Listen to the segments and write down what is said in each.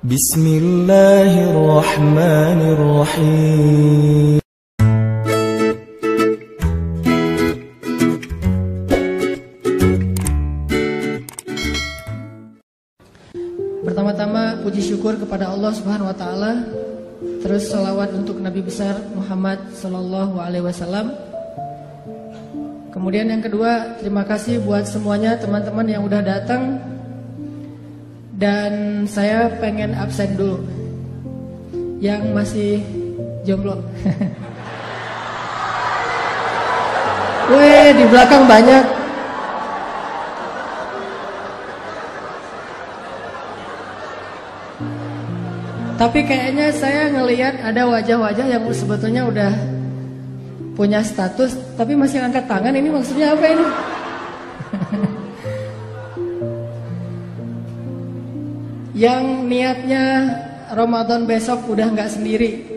Bismillahirrahmanirrahim. Pertama-tama puji syukur kepada Allah Subhanahu wa taala. Terus salawat untuk Nabi besar Muhammad sallallahu alaihi wasallam. Kemudian yang kedua, terima kasih buat semuanya teman-teman yang udah datang. Dan saya pengen absen dulu yang masih jomblo. Weh, di belakang banyak. Tapi kayaknya saya ngelihat ada wajah-wajah yang sebetulnya udah punya status tapi masih angkat tangan. Ini maksudnya apa ini? Yang niatnya Ramadan besok udah nggak sendiri,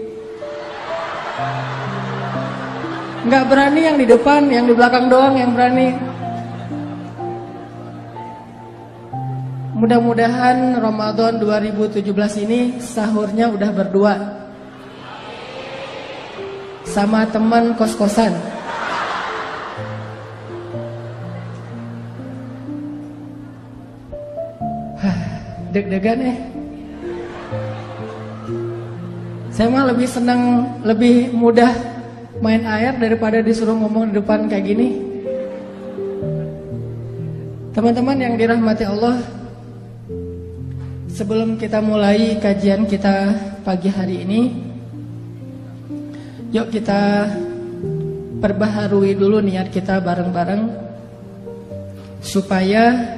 nggak berani yang di depan, yang di belakang doang yang berani. Mudah-mudahan Ramadan 2017 ini sahurnya udah berdua sama teman kos-kosan. Deg-degan Saya mah lebih senang, lebih mudah main air daripada disuruh ngomong di depan kayak gini. Teman-teman yang dirahmati Allah, sebelum kita mulai kajian kita pagi hari ini, yuk kita perbaharui dulu niat kita bareng-bareng supaya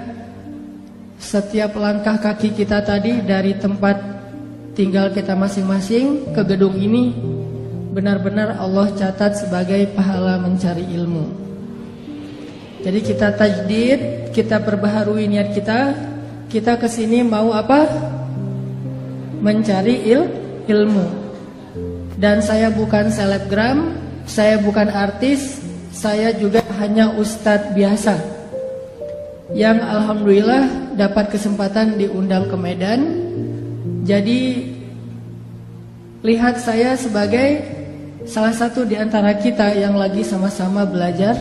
setiap langkah kaki kita tadi dari tempat tinggal kita masing-masing ke gedung ini benar-benar Allah catat sebagai pahala mencari ilmu. Jadi kita tajdid, kita perbaharui niat kita. Kita kesini mau apa? Mencari ilmu. Dan saya bukan selebgram, saya bukan artis, saya juga hanya ustadz biasa yang alhamdulillah dapat kesempatan diundang ke Medan. Jadi lihat saya sebagai salah satu di antara kita yang lagi sama-sama belajar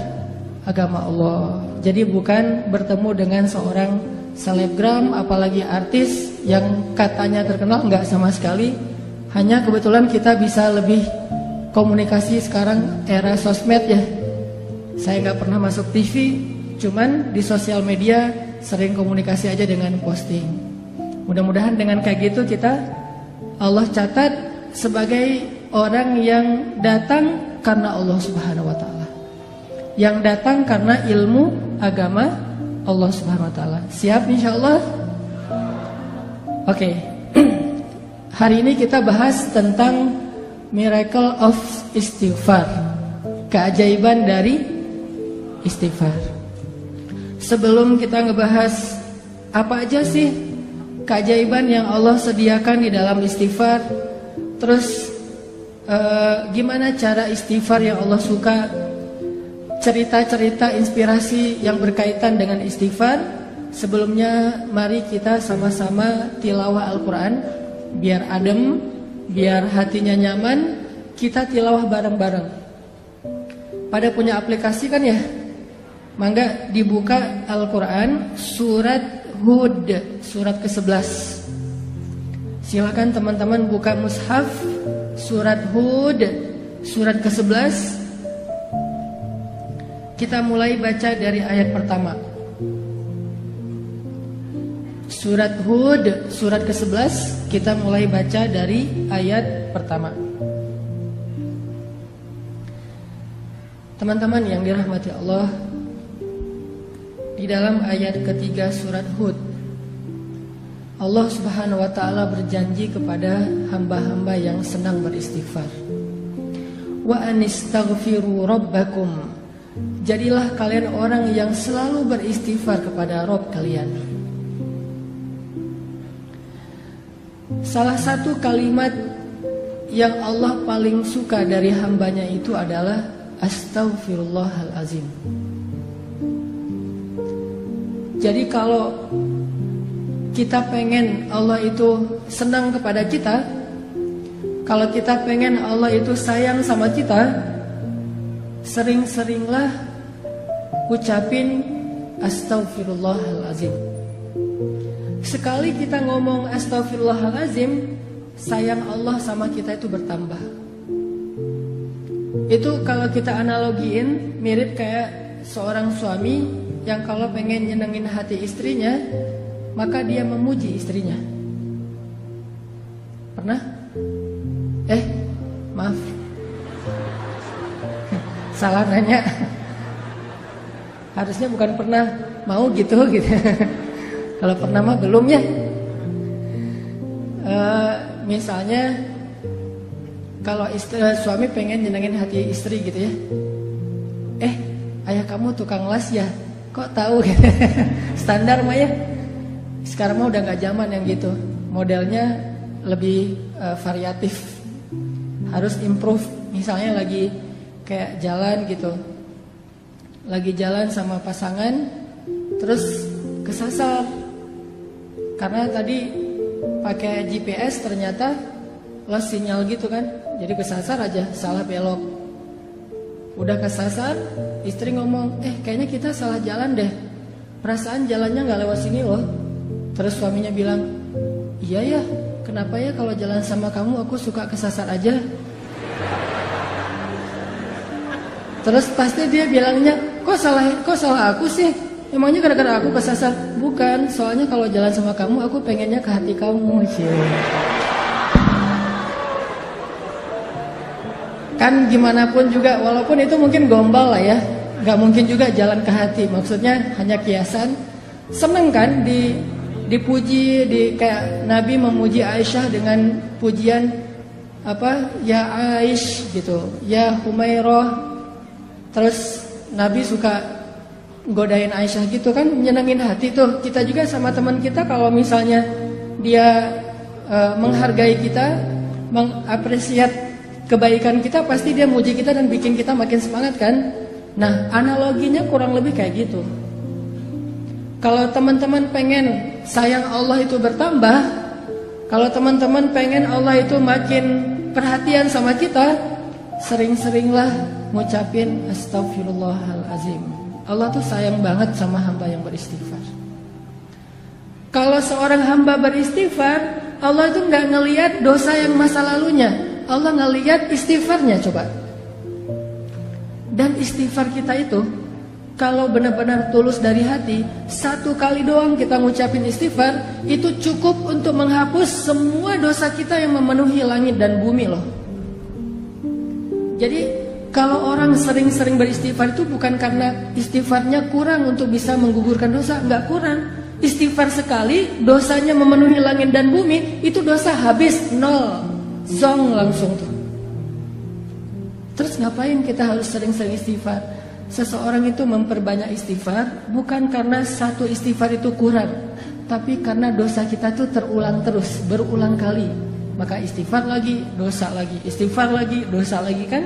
agama Allah. Jadi bukan bertemu dengan seorang selebgram apalagi artis yang katanya terkenal, enggak sama sekali. Hanya kebetulan kita bisa lebih komunikasi sekarang era sosmed ya. Saya enggak pernah masuk TV, cuman di sosial media sering komunikasi aja dengan posting. Mudah-mudahan dengan kayak gitu kita Allah catat sebagai orang yang datang karena Allah Subhanahu wa taala. Yang datang karena ilmu agama Allah Subhanahu wa taala. Siap insyaallah? Oke. Hari ini kita bahas tentang miracle of istighfar. Keajaiban dari istighfar. Sebelum kita ngebahas apa aja sih keajaiban yang Allah sediakan di dalam istighfar, terus gimana cara istighfar yang Allah suka, cerita-cerita inspirasi yang berkaitan dengan istighfar. Sebelumnya mari kita sama-sama tilawah Al-Quran, biar adem, biar hatinya nyaman. Kita tilawah bareng-bareng. Pada punya aplikasi kan ya? Mangga dibuka Al-Quran surat Hud, surat ke-11. Silakan teman-teman buka mushaf surat Hud, surat ke-11. Kita mulai baca dari ayat pertama. Surat Hud, surat ke-11. Kita mulai baca dari ayat pertama. Teman-teman yang dirahmati Allah, di dalam ayat ketiga surat Hud, Allah Subhanahu wa ta'ala berjanji kepada hamba-hamba yang senang beristighfar. Wa anistaghfiru rabbakum. Jadilah kalian orang yang selalu beristighfar kepada Rabb kalian. Salah satu kalimat yang Allah paling suka dari hambanya itu adalah Astaghfirullahalazim. Jadi kalau kita pengen Allah itu senang kepada kita, kalau kita pengen Allah itu sayang sama kita, sering-seringlah ucapin Astaghfirullahalazim. Sekali kita ngomong Astaghfirullahalazim, sayang Allah sama kita itu bertambah. Itu kalau kita analogiin mirip kayak seorang suami yang kalau pengen nyenengin hati istrinya, maka dia memuji istrinya. Pernah? Maaf, salah nanya. Harusnya bukan pernah, mau gitu. Kalau pernah mah belum ya. Misalnya kalau suami pengen nyenengin hati istri gitu ya. Ayah kamu tukang las ya? Kok tahu? Standar mah ya. Sekarang mah udah gak zaman yang gitu. Modelnya lebih variatif. Harus improve. Misalnya lagi kayak jalan gitu, lagi jalan sama pasangan, terus kesasar karena tadi pakai GPS ternyata lost sinyal gitu kan. Jadi kesasar aja, salah belok. Udah kesasar, istri ngomong, kayaknya kita salah jalan deh, perasaan jalannya gak lewat sini loh. Terus suaminya bilang, iya ya, kenapa ya kalau jalan sama kamu aku suka kesasar aja. Terus pasti dia bilangnya, kok salah aku sih? Emangnya gara-gara aku kesasar? Bukan, soalnya kalau jalan sama kamu aku pengennya ke hati kamu. Kan gimana pun juga, walaupun itu mungkin gombal lah ya, gak mungkin juga jalan ke hati. Maksudnya hanya kiasan. Seneng kan dipuji, kayak Nabi memuji Aisyah dengan pujian apa? Ya Aish gitu, ya Humairah. Terus Nabi suka godain Aisyah gitu kan, nyenengin hati tuh. Kita juga sama teman kita kalau misalnya dia menghargai kita, mengapresiasi kebaikan kita, pasti dia muji kita dan bikin kita makin semangat kan. Nah, analoginya kurang lebih kayak gitu. Kalau teman-teman pengen sayang Allah itu bertambah, kalau teman-teman pengen Allah itu makin perhatian sama kita, sering-seringlah ngucapin Astaghfirullahalazim. Allah tuh sayang banget sama hamba yang beristighfar. Kalau seorang hamba beristighfar, Allah itu gak ngelihat dosa yang masa lalunya, Allah ngelihat istighfarnya coba. Dan istighfar kita itu kalau benar-benar tulus dari hati, satu kali doang kita ngucapin istighfar, itu cukup untuk menghapus semua dosa kita yang memenuhi langit dan bumi loh. Jadi kalau orang sering-sering beristighfar itu bukan karena istighfarnya kurang untuk bisa menggugurkan dosa, enggak kurang. Istighfar sekali, dosanya memenuhi langit dan bumi, itu dosa habis, nol, zong langsung tuh. Terus ngapain kita harus sering-sering istighfar? Seseorang itu memperbanyak istighfar bukan karena satu istighfar itu kurang, tapi karena dosa kita tuh terulang terus, berulang kali. Maka istighfar lagi, dosa lagi, istighfar lagi, dosa lagi kan?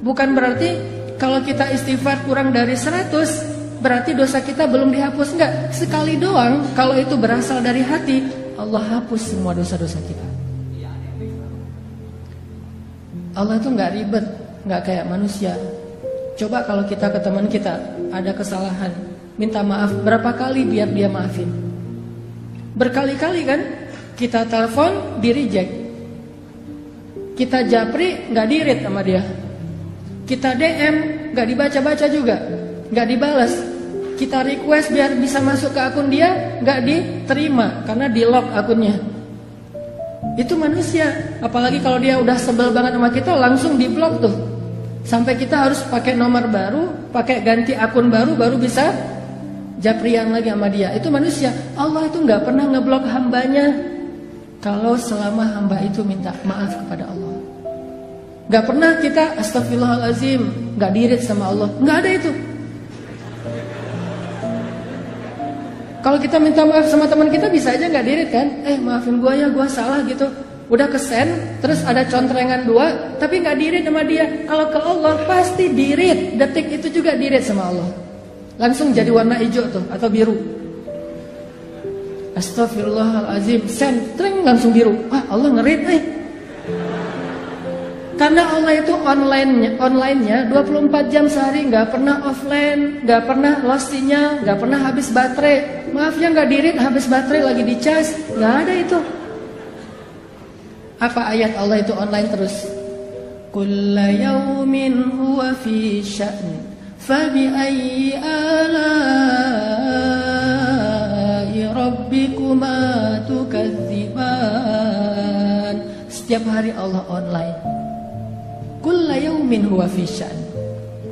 Bukan berarti kalau kita istighfar kurang dari 100, berarti dosa kita belum dihapus. Enggak, sekali doang. Kalau itu berasal dari hati, Allah hapus semua dosa-dosa kita. Allah itu enggak ribet, enggak kayak manusia. Coba kalau kita ke teman kita ada kesalahan, minta maaf berapa kali biar dia maafin? Berkali-kali kan? Kita telepon, di reject. Kita japri, nggak di-read sama dia. Kita DM, nggak dibaca-baca juga, nggak dibalas. Kita request biar bisa masuk ke akun dia, nggak diterima karena di-lock akunnya. Itu manusia. Apalagi kalau dia udah sebel banget sama kita, langsung di-block tuh. Sampai kita harus pakai nomor baru, pakai ganti akun baru, baru bisa japrian lagi sama dia. Itu manusia. Allah itu nggak pernah ngeblok hambanya kalau selama hamba itu minta maaf kepada Allah. Gak pernah kita astagfirullahalazim, gak dirit sama Allah, gak ada itu. Kalau kita minta maaf sama teman kita bisa aja gak dirit kan? Maafin gua ya, gua salah gitu. Udah kesen, terus ada contrengan 2, tapi gak dirit sama dia. Kalau ke Allah pasti dirit, detik itu juga dirit sama Allah. Langsung jadi warna hijau tuh atau biru. Astagfirullahalazim, send, tring, langsung biru. Wah, Allah ngerit Karena Allah itu online-nya 24 jam sehari, nggak pernah offline, nggak pernah lost sinyal, nggak pernah habis baterai. Maaf ya, nggak dirit, habis baterai lagi dicas, nggak ada itu. Apa ayat Allah itu online terus? Kulla yaumin huwa fi sya'n, fabi ayyi ala'i rabbikuma tukadziban. Setiap hari Allah online. Kulla yaumin huwa fi sya'n.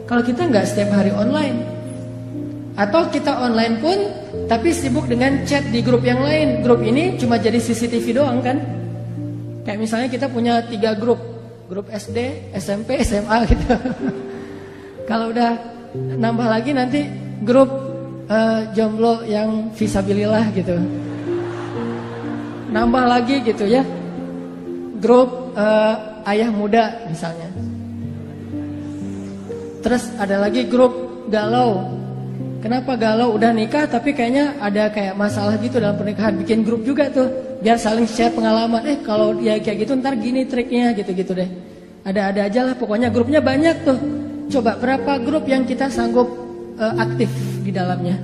Kalau kita nggak setiap hari online, atau kita online pun tapi sibuk dengan chat di grup yang lain. Grup ini cuma jadi CCTV doang kan? Kayak misalnya kita punya 3 grup SD, SMP, SMA gitu. Kalau udah nambah lagi nanti grup jomblo yang visabilillah gitu. Nambah lagi gitu ya. Grup ayah muda misalnya. Terus ada lagi grup galau. Kenapa galau? Udah nikah tapi kayaknya ada kayak masalah gitu dalam pernikahan. Bikin grup juga tuh biar saling share pengalaman. Kalau dia kayak gitu ntar gini triknya gitu-gitu deh. Ada-ada aja lah pokoknya, grupnya banyak tuh. Coba berapa grup yang kita sanggup aktif di dalamnya?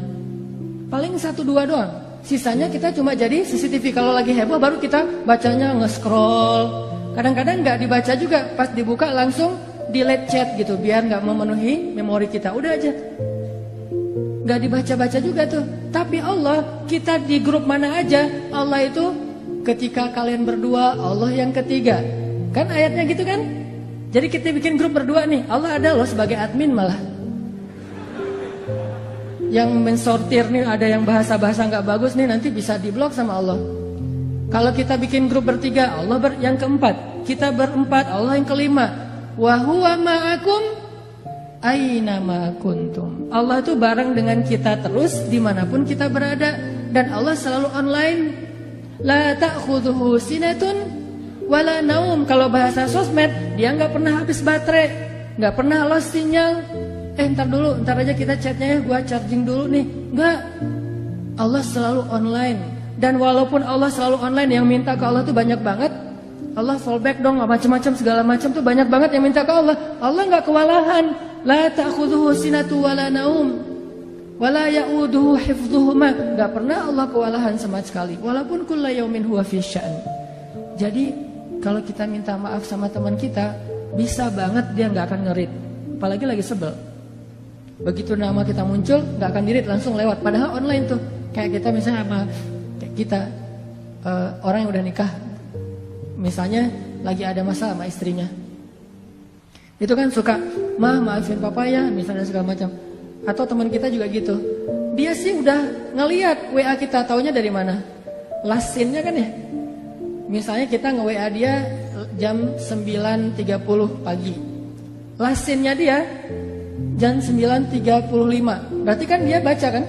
Paling 1-2 doang. Sisanya kita cuma jadi CCTV. Kalau lagi heboh baru kita bacanya nge-scroll. Kadang-kadang nggak dibaca juga, pas dibuka langsung delete chat gitu, biar nggak memenuhi memori kita. Udah aja, nggak dibaca-baca juga tuh. Tapi Allah, kita di grup mana aja, Allah itu ketika kalian berdua, Allah yang ketiga. Kan ayatnya gitu kan? Jadi kita bikin grup berdua nih, Allah ada loh sebagai admin malah. Yang mensortir nih, ada yang bahasa-bahasa nggak bagus nih, nanti bisa diblok sama Allah. Kalau kita bikin grup bertiga, Allah yang keempat. Kita berempat, Allah yang kelima. Wa huwa ma'akum aina ma kuntum. Allah itu bareng dengan kita terus dimanapun kita berada. Dan Allah selalu online. La ta'khudhuhu sinatun wala naum. Kalau bahasa sosmed, dia nggak pernah habis baterai, nggak pernah lost sinyal. Ntar aja kita chatnya ya, gua charging dulu nih. Nggak. Allah selalu online. Dan walaupun Allah selalu online, yang minta ke Allah tuh banyak banget. Allah fallback dong, macam-macam segala macam tuh banyak banget yang minta ke Allah. Allah nggak kewalahan. La ta'khudhuhu sinatu wala naum wala ya'uduhu hifdhuhuma. Nggak pernah Allah kewalahan sama sekali. Walaupun kulla yaumin huwa fi sya'n. Jadi kalau kita minta maaf sama teman kita, bisa banget dia nggak akan ngerit. Apalagi lagi sebel. Begitu nama kita muncul, nggak akan dirit, langsung lewat. Padahal online tuh. Kayak kita misalnya sama kita orang yang udah nikah, misalnya lagi ada masalah sama istrinya, itu kan suka maafin papa ya misalnya segala macam. Atau teman kita juga gitu, dia sih udah ngelihat WA kita, taunya dari mana? Last scene-nya kan ya. Misalnya kita nge-WA dia jam 9.30 pagi, last scene-nya dia jam 9.35, berarti kan dia baca kan.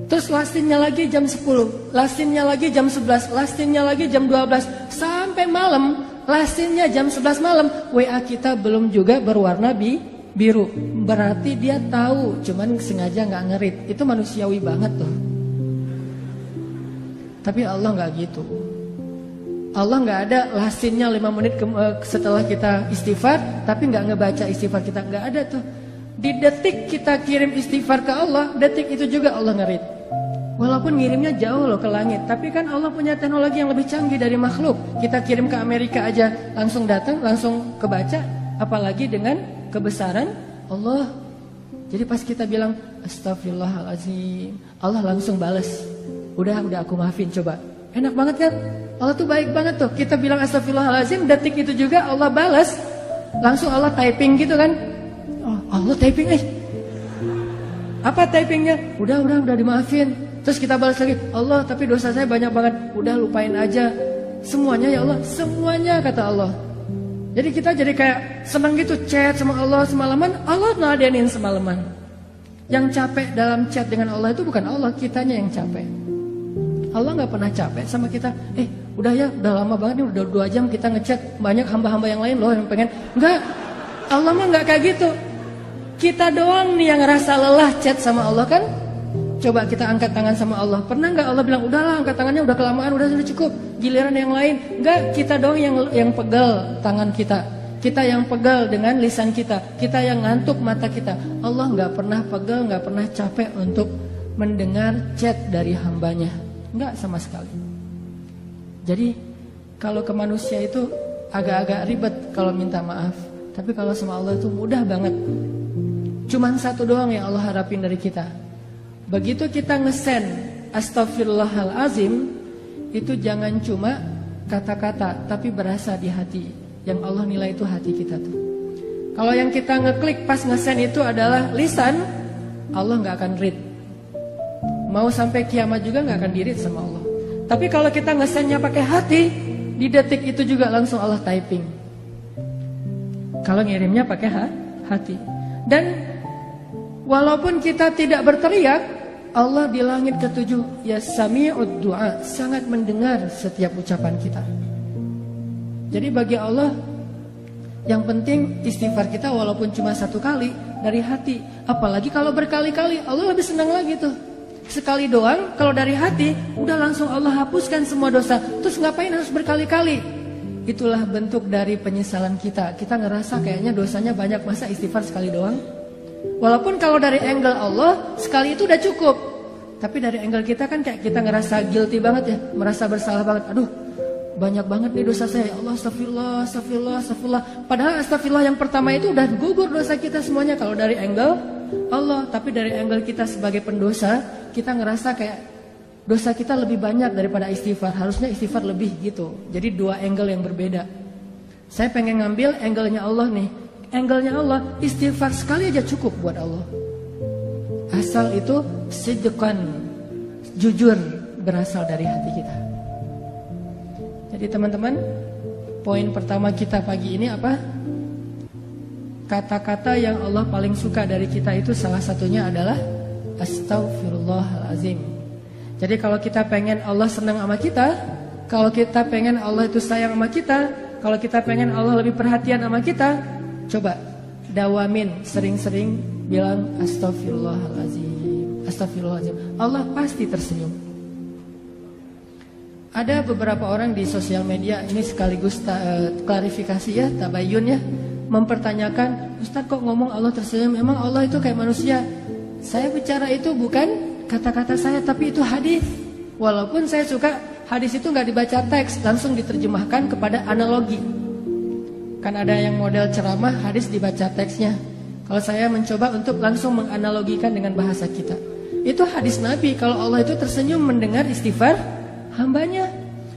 Terus lastinnya lagi jam 10, lastinnya lagi jam 11, lastinnya lagi jam 12, sampai malam, lastinnya jam 11 malam, WA kita belum juga berwarna biru. Berarti dia tahu, cuman sengaja nggak ngerit. Itu manusiawi banget tuh. Tapi Allah nggak gitu. Allah nggak ada lastinnya 5 menit setelah kita istighfar, tapi nggak ngebaca istighfar kita, nggak ada tuh. Di detik kita kirim istighfar ke Allah, detik itu juga Allah ngerit. Walaupun ngirimnya jauh loh ke langit, tapi kan Allah punya teknologi yang lebih canggih dari makhluk. Kita kirim ke Amerika aja langsung datang, langsung kebaca, apalagi dengan kebesaran Allah. Jadi pas kita bilang astagfirullahalazim, Allah langsung balas. Udah aku maafin, coba. Enak banget kan? Allah tuh baik banget tuh. Kita bilang astagfirullahalazim, detik itu juga Allah balas. Langsung Allah typing gitu kan? Oh, Allah typing Apa typingnya? Udah dimaafin. Terus kita balas lagi, Allah tapi dosa saya banyak banget. Udah lupain aja. Semuanya ya Allah, semuanya kata Allah. Jadi kita jadi kayak senang gitu chat sama Allah semalaman. Allah ngeladenin semalaman. Yang capek dalam chat dengan Allah itu bukan Allah, kitanya yang capek. Allah gak pernah capek sama kita. Udah lama banget nih, udah 2 jam kita ngechat. Banyak hamba-hamba yang lain loh yang pengen. Enggak, Allah mah gak kayak gitu. Kita doang nih yang ngerasa lelah chat sama Allah kan. Coba kita angkat tangan sama Allah. Pernah nggak Allah bilang, udahlah angkat tangannya udah kelamaan, udah cukup. Giliran yang lain. Enggak, kita doang yang pegal tangan kita. Kita yang pegal dengan lisan kita. Kita yang ngantuk mata kita. Allah nggak pernah pegal, nggak pernah capek untuk mendengar chat dari hambanya. Nggak sama sekali. Jadi kalau ke manusia itu agak-agak ribet kalau minta maaf. Tapi kalau sama Allah itu mudah banget. Cuman satu doang yang Allah harapin dari kita. Begitu kita ngesen Astaghfirullahalazim, itu jangan cuma kata-kata, tapi berasa di hati. Yang Allah nilai itu hati kita tuh. Kalau yang kita ngeklik pas ngesen itu adalah lisan, Allah nggak akan read. Mau sampai kiamat juga nggak akan di-read sama Allah. Tapi kalau kita ngesennya pakai hati, di detik itu juga langsung Allah typing. Kalau ngirimnya pakai hati. Dan walaupun kita tidak berteriak, Allah di langit ketujuh, ya sami'ud du'a, sangat mendengar setiap ucapan kita. Jadi bagi Allah, yang penting istighfar kita walaupun cuma satu kali dari hati. Apalagi kalau berkali-kali, Allah lebih senang lagi tuh. Sekali doang, kalau dari hati, udah langsung Allah hapuskan semua dosa. Terus ngapain harus berkali-kali? Itulah bentuk dari penyesalan kita. Kita ngerasa kayaknya dosanya banyak, masa istighfar sekali doang? Walaupun kalau dari angle Allah, sekali itu udah cukup. Tapi dari angle kita kan kayak kita ngerasa guilty banget ya. Merasa bersalah banget. Aduh, banyak banget nih dosa saya. Ya Allah, astagfirullah, astagfirullah, astagfirullah. Padahal astagfirullah yang pertama itu udah gugur dosa kita semuanya. Kalau dari angle Allah. Tapi dari angle kita sebagai pendosa, kita ngerasa kayak dosa kita lebih banyak daripada istighfar. Harusnya istighfar lebih gitu. Jadi dua angle yang berbeda. Saya pengen ngambil angle-nya Allah nih. Angle-nya Allah, istighfar sekali aja cukup buat Allah. Asal itu sidqan, jujur, berasal dari hati kita. Jadi teman-teman, poin pertama kita pagi ini apa? Kata-kata yang Allah paling suka dari kita itu salah satunya adalah Astaghfirullahalazim. Jadi kalau kita pengen Allah senang sama kita, kalau kita pengen Allah itu sayang sama kita, kalau kita pengen Allah lebih perhatian sama kita, coba dawamin sering-sering bilang Astaghfirullahalazim, Astaghfirullahalazim. Allah pasti tersenyum. Ada beberapa orang di sosial media, ini sekaligus klarifikasi ya, tabayun ya, mempertanyakan, Ustaz kok ngomong Allah tersenyum, emang Allah itu kayak manusia? Saya bicara itu bukan kata-kata saya, tapi itu hadis. Walaupun saya suka hadis itu nggak dibaca teks, langsung diterjemahkan kepada analogi. Kan ada yang model ceramah, hadis dibaca teksnya. Kalau saya mencoba untuk langsung menganalogikan dengan bahasa kita. Itu hadis Nabi, kalau Allah itu tersenyum mendengar istighfar hambanya.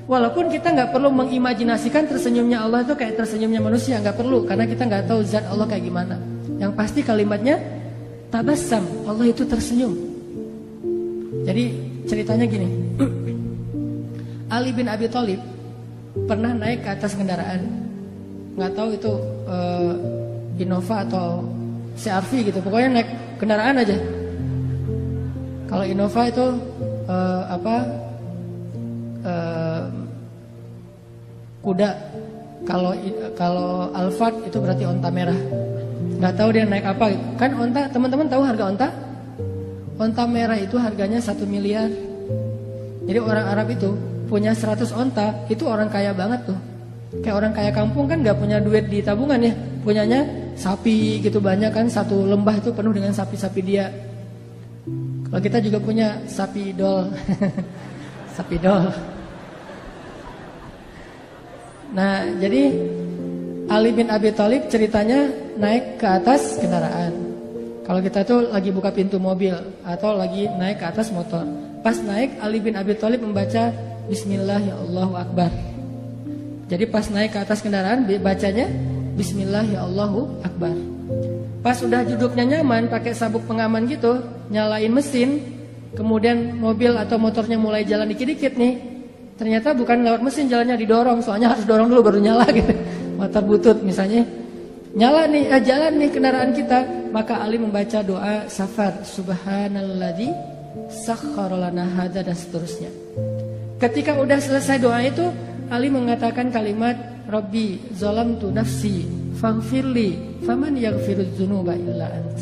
Walaupun kita nggak perlu mengimajinasikan tersenyumnya Allah itu kayak tersenyumnya manusia, nggak perlu, karena kita nggak tahu zat Allah kayak gimana. Yang pasti kalimatnya tabassam, Allah itu tersenyum. Jadi ceritanya gini, Ali bin Abi Thalib pernah naik ke atas kendaraan, nggak tahu itu Innova atau CR-V gitu, pokoknya naik kendaraan aja. Kalau Innova itu kuda, kalau Alphard itu berarti onta merah. Nggak tahu dia naik apa gitu. Kan onta, teman-teman tahu harga onta? Onta merah itu harganya 1 miliar. Jadi orang Arab itu punya 100 onta, itu orang kaya banget tuh. Kayak orang kaya kampung kan nggak punya duit di tabungan ya, punyanya sapi gitu banyak kan, satu lembah itu penuh dengan sapi-sapi dia. Kalau kita juga punya sapi dol, sapi dol. Nah jadi Ali bin Abi Thalib ceritanya naik ke atas kendaraan. Kalau kita tuh lagi buka pintu mobil atau lagi naik ke atas motor. Pas naik Ali bin Abi Thalib membaca Bismillah ya Allahu Akbar. Jadi pas naik ke atas kendaraan bacanya Bismillah ya Allahu Akbar. Pas udah duduknya nyaman pakai sabuk pengaman gitu, nyalain mesin, kemudian mobil atau motornya mulai jalan dikit-dikit nih. Ternyata bukan lewat mesin jalannya, didorong, soalnya harus dorong dulu baru nyala gitu. Motor butut misalnya. Nyala nih, jalan nih kendaraan kita, maka Ali membaca doa safar, subhanalladzi sakhkhara lana hadza, dan seterusnya. Ketika udah selesai doa itu, Ali mengatakan kalimat Rabbi zalamtu nafsi faghfirli faman yaghfirudz dzunuba illa ant.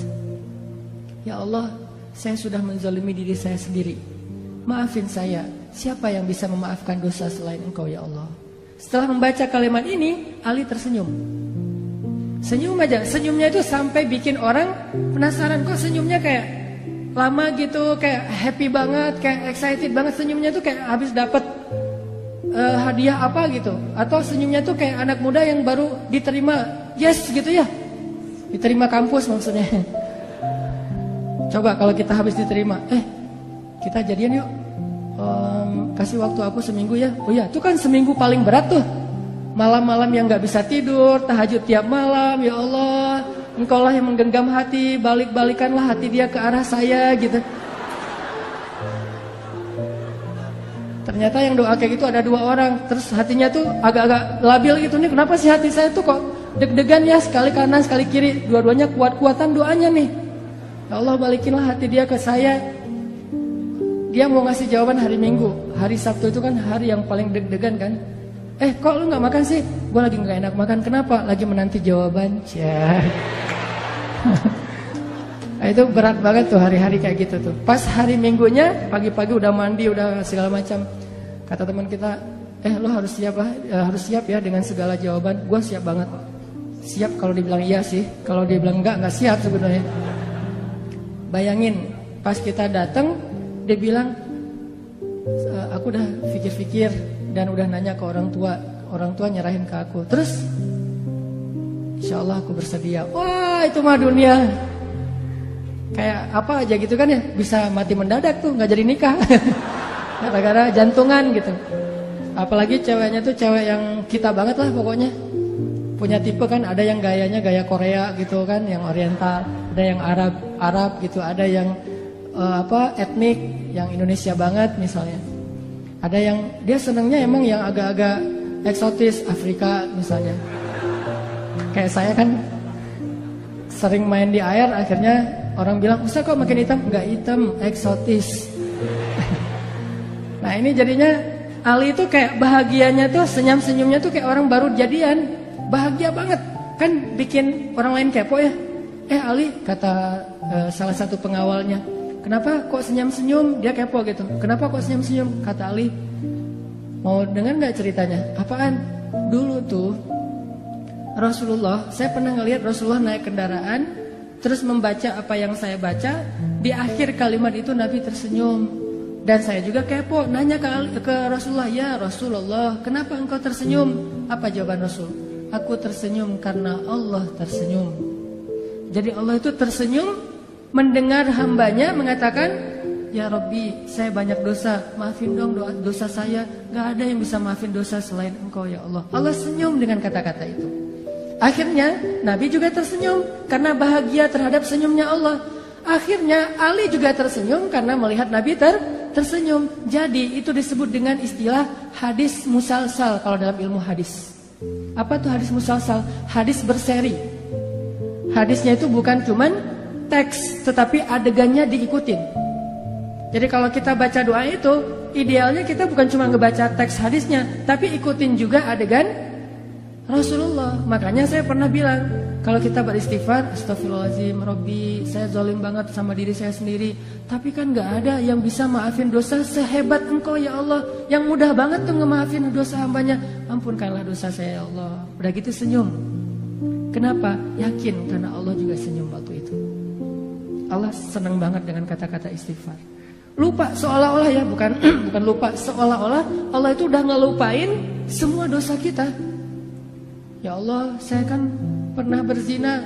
Ya Allah, saya sudah menzalimi diri saya sendiri. Maafin saya. Siapa yang bisa memaafkan dosa selain Engkau ya Allah? Setelah membaca kalimat ini, Ali tersenyum. Senyum aja, senyumnya itu sampai bikin orang penasaran, kok senyumnya kayak lama gitu, kayak happy banget, kayak excited banget. Senyumnya tuh kayak habis dapat hadiah apa gitu. Atau senyumnya tuh kayak anak muda yang baru diterima yes gitu ya, diterima kampus maksudnya. Coba kalau kita habis diterima, kita jadian yuk, kasih waktu aku seminggu ya. Oh ya, itu kan seminggu paling berat tuh. Malam-malam yang gak bisa tidur, tahajud tiap malam. Ya Allah, Engkau lah yang menggenggam hati, balik-balikanlah hati dia ke arah saya gitu. Ternyata yang doa kayak gitu ada 2 orang. Terus hatinya tuh agak-agak labil gitu nih. Kenapa sih hati saya tuh kok deg-degan ya, sekali kanan sekali kiri, dua-duanya kuat-kuatan doanya nih. Ya Allah, balikinlah hati dia ke saya. Dia mau ngasih jawaban hari Minggu. Hari Sabtu itu kan hari yang paling deg-degan kan. Kok lu gak makan sih? Gue lagi gak enak makan. Kenapa? Lagi menanti jawaban. Nah, itu berat banget tuh hari-hari kayak gitu tuh. Pas hari Minggunya, pagi-pagi udah mandi, udah segala macam. Kata teman kita, lu harus siap lah, harus siap ya dengan segala jawaban. Gue siap banget. Siap kalau dibilang iya sih. Kalau dibilang enggak siap sebenarnya. Bayangin, pas kita datang, dia bilang, aku udah pikir-pikir dan udah nanya ke orang tua nyerahin ke aku. Terus, insya Allah aku bersedia. Wah, itu mah dunia. Kayak apa aja gitu kan ya, bisa mati mendadak tuh, nggak jadi nikah. Gara-gara jantungan gitu. Apalagi ceweknya tuh cewek yang kita banget lah pokoknya. Punya tipe kan, ada yang gayanya gaya Korea gitu kan, yang oriental, ada yang Arab gitu, ada yang etnik, yang Indonesia banget misalnya. Ada yang dia senengnya emang yang agak-agak eksotis, Afrika misalnya. Kayak saya kan sering main di air, akhirnya orang bilang, Ustaz kok makin hitam? Enggak hitam, eksotis. Nah ini jadinya Ali itu kayak bahagianya tuh, senyum-senyumnya tuh kayak orang baru jadian. Bahagia banget. Kan bikin orang lain kepo ya. Ali, kata salah satu pengawalnya, kenapa kok senyum-senyum? Dia kepo gitu. Kenapa kok senyum-senyum? Kata Ali, mau dengar gak ceritanya? Apaan? Dulu tuh Rasulullah, saya pernah ngelihat Rasulullah naik kendaraan, terus membaca apa yang saya baca. Di akhir kalimat itu Nabi tersenyum. Dan saya juga kepo, nanya ke Rasulullah, ya Rasulullah, kenapa engkau tersenyum? Apa jawaban Rasul? Aku tersenyum karena Allah tersenyum. Jadi Allah itu tersenyum mendengar hambanya mengatakan, ya Rabbi, saya banyak dosa, maafin dong dosa saya. Gak ada yang bisa maafin dosa selain Engkau ya Allah. Allah senyum dengan kata-kata itu. Akhirnya Nabi juga tersenyum karena bahagia terhadap senyumnya Allah. Akhirnya Ali juga tersenyum karena melihat Nabi tersenyum. Jadi itu disebut dengan istilah hadis musalsal kalau dalam ilmu hadis. Apa tuh hadis musalsal? Hadis berseri. Hadisnya itu bukan cuman teks, tetapi adegannya diikutin. Jadi kalau kita baca doa itu, idealnya kita bukan cuma ngebaca teks hadisnya, tapi ikutin juga adegan Rasulullah. Makanya saya pernah bilang, kalau kita beristighfar, astagfirullahaladzim, Robbi, saya zalim banget sama diri saya sendiri. Tapi kan gak ada yang bisa maafin dosa sehebat Engkau ya Allah, yang mudah banget tuh ngemaafin dosa hambanya. Ampunkanlah dosa saya ya Allah. Udah gitu senyum. Kenapa? Yakin karena Allah juga senyum waktu itu. Allah senang banget dengan kata-kata istighfar. Lupa seolah-olah ya, bukan lupa, seolah-olah Allah itu udah ngelupain semua dosa kita. Ya Allah, saya kan pernah berzina,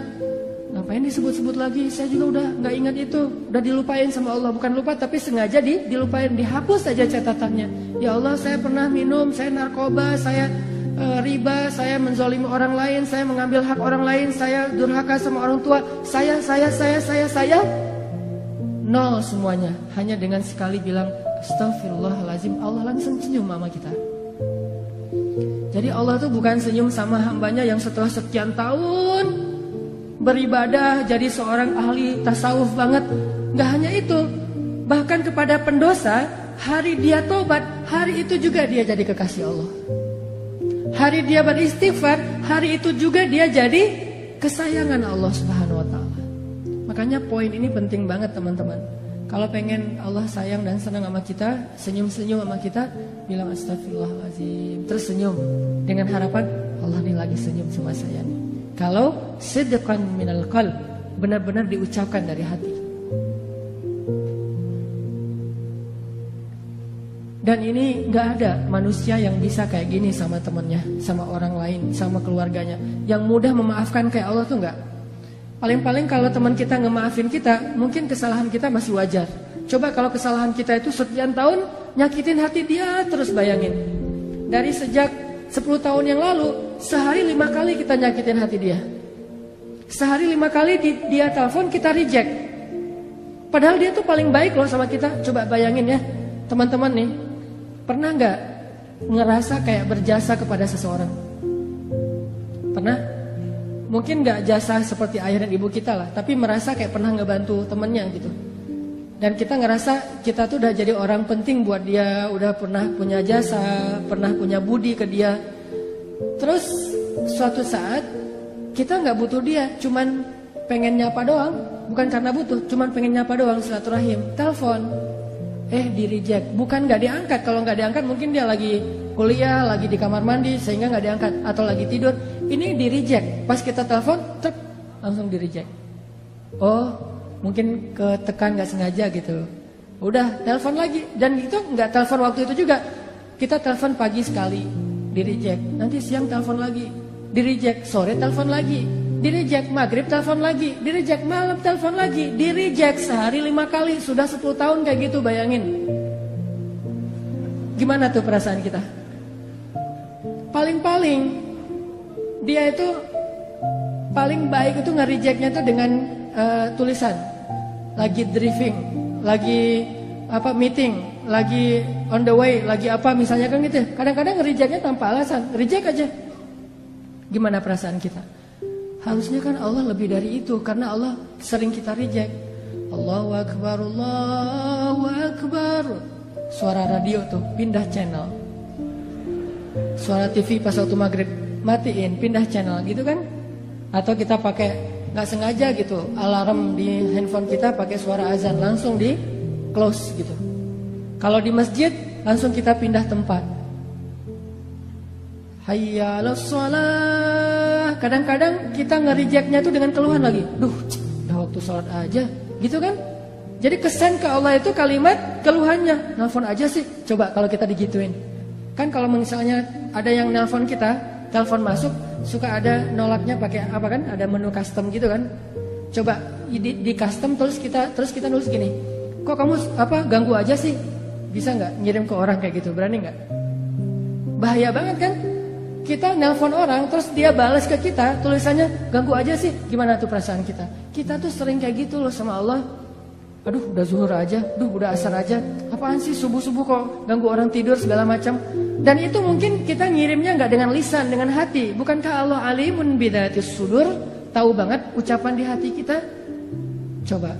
ngapain disebut-sebut lagi? Saya juga udah gak ingat itu, udah dilupain sama Allah. Bukan lupa tapi sengaja dilupain, dihapus saja catatannya. Ya Allah, saya pernah minum, saya narkoba, saya riba, saya menzalimi orang lain, saya mengambil hak orang lain, saya durhaka sama orang tua, saya nol semuanya. Hanya dengan sekali bilang astagfirullahaladzim, Allah langsung senyum sama kita. Jadi Allah tuh bukan senyum sama hambanya yang setelah sekian tahun beribadah jadi seorang ahli tasawuf banget. Gak hanya itu, bahkan kepada pendosa, hari dia tobat, hari itu juga dia jadi kekasih Allah. Hari dia beristighfar, hari itu juga dia jadi kesayangan Allah Subhanahu wa ta'ala. Makanya poin ini penting banget teman-teman. Kalau pengen Allah sayang dan senang sama kita, senyum-senyum sama kita, bilang astagfirullahaladzim, terus senyum dengan harapan Allah nih lagi senyum sama saya nih. Kalau sidqan minal qalb, benar-benar diucapkan dari hati. Dan ini gak ada manusia yang bisa kayak gini sama temennya, sama orang lain, sama keluarganya. Yang mudah memaafkan kayak Allah tuh gak. Paling-paling kalau teman kita ngemaafin kita, mungkin kesalahan kita masih wajar. Coba kalau kesalahan kita itu sekian tahun nyakitin hati dia, terus bayangin. Dari sejak 10 tahun yang lalu, sehari 5 kali kita nyakitin hati dia. Sehari 5 kali dia telepon, kita reject. Padahal dia tuh paling baik loh sama kita. Coba bayangin ya, teman-teman nih, pernah gak ngerasa kayak berjasa kepada seseorang? Pernah? Mungkin gak jasa seperti ayah dan ibu kita lah, tapi merasa kayak pernah ngebantu temennya gitu. Dan kita ngerasa kita tuh udah jadi orang penting buat dia, udah pernah punya jasa, pernah punya budi ke dia. Terus suatu saat kita gak butuh dia, cuman pengen nyapa doang. Bukan karena butuh, cuman pengen nyapa doang, silaturahim. Telepon, di reject. Bukan gak diangkat, kalau gak diangkat mungkin dia lagi kuliah, lagi di kamar mandi sehingga gak diangkat, atau lagi tidur. Ini di reject. Pas kita telepon, langsung di reject. Oh, mungkin ketekan gak sengaja gitu. Udah telepon lagi. Dan itu gak telepon waktu itu juga. Kita telepon pagi sekali, di reject. Nanti siang telepon lagi, di reject. Sore telepon lagi, di reject. Maghrib telepon lagi, di reject. Malam telepon lagi, di reject. Sehari 5 kali. Sudah 10 tahun kayak gitu, bayangin. Gimana tuh perasaan kita? Paling-paling dia itu paling baik itu nge-rejectnya tuh dengan tulisan. Lagi driving, lagi meeting, lagi on the way, lagi apa misalnya kan gitu. Kadang-kadang nge-rejectnya tanpa alasan, reject aja. Gimana perasaan kita? Harusnya kan Allah lebih dari itu, karena Allah sering kita reject. Allahu Akbar, Allahu Akbar. Suara radio tuh pindah channel. Suara TV pas waktu maghrib matiin, pindah channel gitu kan. Atau kita pakai gak sengaja gitu, alarm di handphone kita pakai suara azan, langsung di close gitu. Kalau di masjid langsung kita pindah tempat. Hayya 'alas shalah. Kadang-kadang kita nge-rejectnya tuh dengan keluhan lagi. Duh, udah waktu sholat aja gitu kan. Jadi kesan ke Allah itu kalimat keluhannya. Nelfon aja sih. Coba kalau kita digituin. Kan kalau misalnya ada yang nelfon kita, telepon masuk, suka ada nolaknya pakai apa kan? Ada menu custom gitu kan? Coba di custom terus kita nulis gini. Kok kamu ganggu aja sih? Bisa nggak ngirim ke orang kayak gitu? Berani nggak? Bahaya banget kan? Kita nelpon orang terus dia balas ke kita tulisannya ganggu aja sih. Gimana tuh perasaan kita? Kita tuh sering kayak gitu loh sama Allah. Aduh udah zuhur aja, udah asar aja. Apaan sih subuh-subuh kok ganggu orang tidur segala macam. Dan itu mungkin kita ngirimnya nggak dengan lisan, dengan hati. Bukankah Allah alimun bidatis sudur, tahu banget ucapan di hati kita? Coba.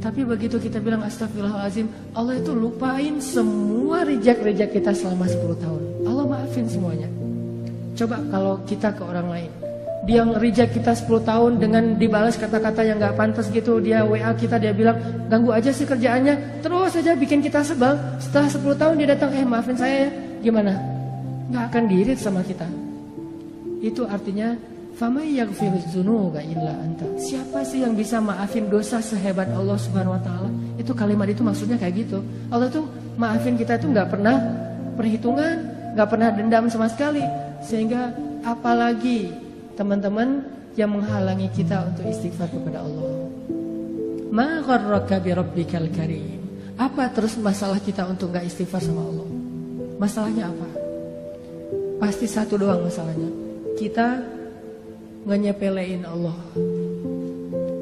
Tapi begitu kita bilang astagfirullahaladzim, Allah itu lupain semua reject kita selama 10 tahun. Allah maafin semuanya. Coba kalau kita ke orang lain, dia nge-reject kita 10 tahun dengan dibalas kata-kata yang gak pantas gitu. Dia WA kita, dia bilang ganggu aja sih kerjaannya, terus saja bikin kita sebel. Setelah 10 tahun dia datang, maafin saya ya. Gimana? Gak akan diirit sama kita. Itu artinya famay yaghfiruz dzunuba illa anta. Siapa sih yang bisa maafin dosa sehebat Allah Subhanahu wa taala? Itu kalimat itu maksudnya kayak gitu. Allah tuh maafin kita tuh gak pernah perhitungan, gak pernah dendam sama sekali. Sehingga apalagi teman-teman yang menghalangi kita untuk istighfar kepada Allah. Ma gharraka bi rabbikal karim. Apa terus masalah kita untuk gak istighfar sama Allah? Masalahnya apa? Pasti satu doang masalahnya. Kita nge-nyepelein Allah.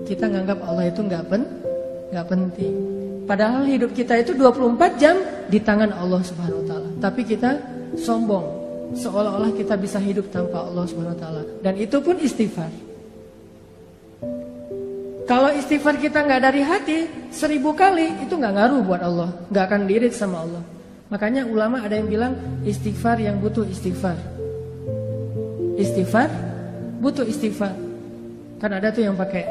Kita nganggap Allah itu gak penting. Padahal hidup kita itu 24 jam di tangan Allah Subhanahu wa taala. Tapi kita sombong, seolah-olah kita bisa hidup tanpa Allah Subhanahu wa taala. Dan itu pun istighfar. Kalau istighfar kita nggak dari hati, 1000 kali itu nggak ngaruh buat Allah, nggak akan diirit sama Allah. Makanya ulama ada yang bilang istighfar yang butuh istighfar. Istighfar butuh istighfar. Kan ada tuh yang pakai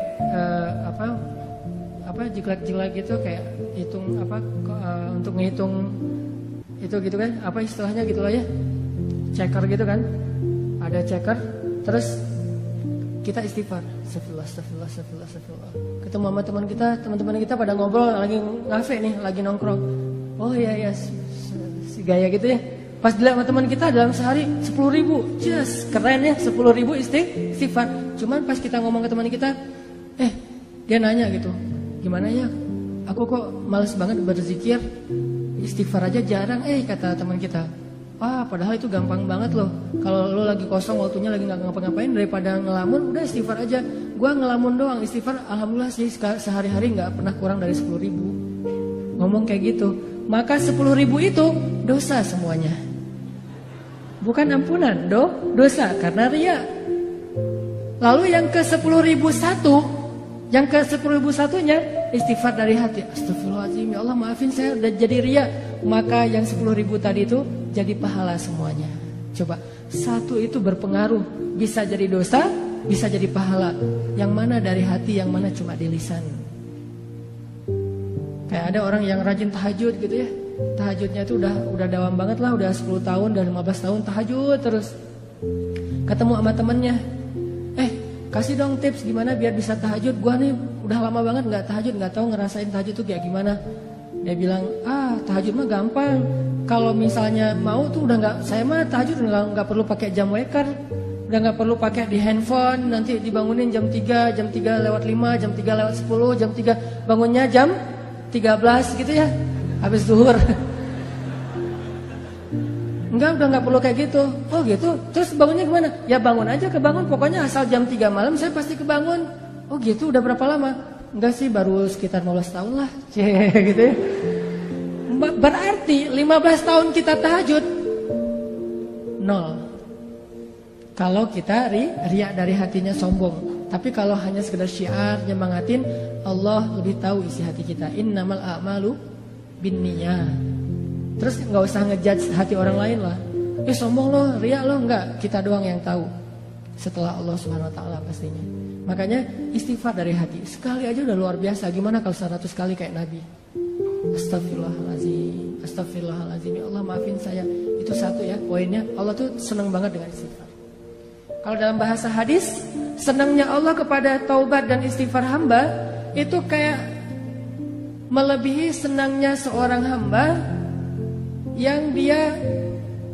jilat gitu kayak hitung untuk ngitung itu gitu kan, apa istilahnya gitulah ya, checker gitu kan, ada checker, terus kita istighfar, astagfirullah. Ketemu sama teman-teman kita pada ngobrol lagi ngafe nih, lagi nongkrong. Oh iya si gaya gitu ya. Pas dilihat sama teman kita dalam sehari 10.000, just keren ya, 10.000 istighfar. Cuman pas kita ngomong ke teman kita, dia nanya gitu, gimana ya? Aku kok males banget berzikir, istighfar aja jarang, kata teman kita. Padahal itu gampang banget loh. Kalau lo lagi kosong waktunya lagi nggak ngapa-ngapain, daripada ngelamun, udah istighfar aja. Gua ngelamun doang, istighfar alhamdulillah sih sehari-hari nggak pernah kurang dari 10.000. Ngomong kayak gitu, maka 10.000 itu dosa semuanya. Bukan ampunan, dosa karena riya. Lalu yang ke 10.001, yang ke 10.001-nya istighfar dari hati. Astagfirullahaladzim, ya Allah maafin saya udah jadi riya. Maka yang 10.000 tadi itu jadi pahala semuanya. Coba, satu itu berpengaruh, bisa jadi dosa, bisa jadi pahala. Yang mana dari hati, yang mana cuma di lisan. Kayak ada orang yang rajin tahajud gitu ya. Tahajudnya itu udah dawam banget lah, udah 10 tahun dan 15 tahun tahajud terus. Ketemu sama temennya, kasih dong tips gimana biar bisa tahajud. Gua nih udah lama banget nggak tahajud, nggak tahu ngerasain tahajud tuh kayak gimana. Dia bilang, tahajud mah gampang. Kalau misalnya mau tuh udah nggak, saya mah tahajud nggak perlu pakai jam waker, udah nggak perlu pakai di handphone. Nanti dibangunin jam 3 lewat 5, jam 3 lewat 10, jam 3 bangunnya jam 13 gitu ya, habis zuhur. Enggak, udah nggak perlu kayak gitu. Oh gitu, terus bangunnya gimana? Ya bangun aja, kebangun, pokoknya asal jam 3 malam saya pasti kebangun. Oh gitu, udah berapa lama? Enggak sih, baru sekitar 15 tahun lah. Gitu ya. Berarti 15 tahun kita tahajud 0. Kalau kita riak dari hatinya sombong. Tapi kalau hanya sekedar syiar, nyemangatin, Allah lebih tahu isi hati kita. Innamal a'malu binniyat. Terus nggak usah ngejudge hati orang lain lah. Sombong lo, riak lo, enggak. Kita doang yang tahu. Setelah Allah Subhanahu Wa Taala pastinya. Makanya istighfar dari hati. Sekali aja udah luar biasa. Gimana kalau 100 kali kayak Nabi? Astagfirullahaladzim, astagfirullahaladzim. Ya Allah maafin saya. Itu satu ya poinnya. Allah tuh senang banget dengan istighfar. Kalau dalam bahasa hadis, senangnya Allah kepada taubat dan istighfar hamba itu kayak melebihi senangnya seorang hamba yang dia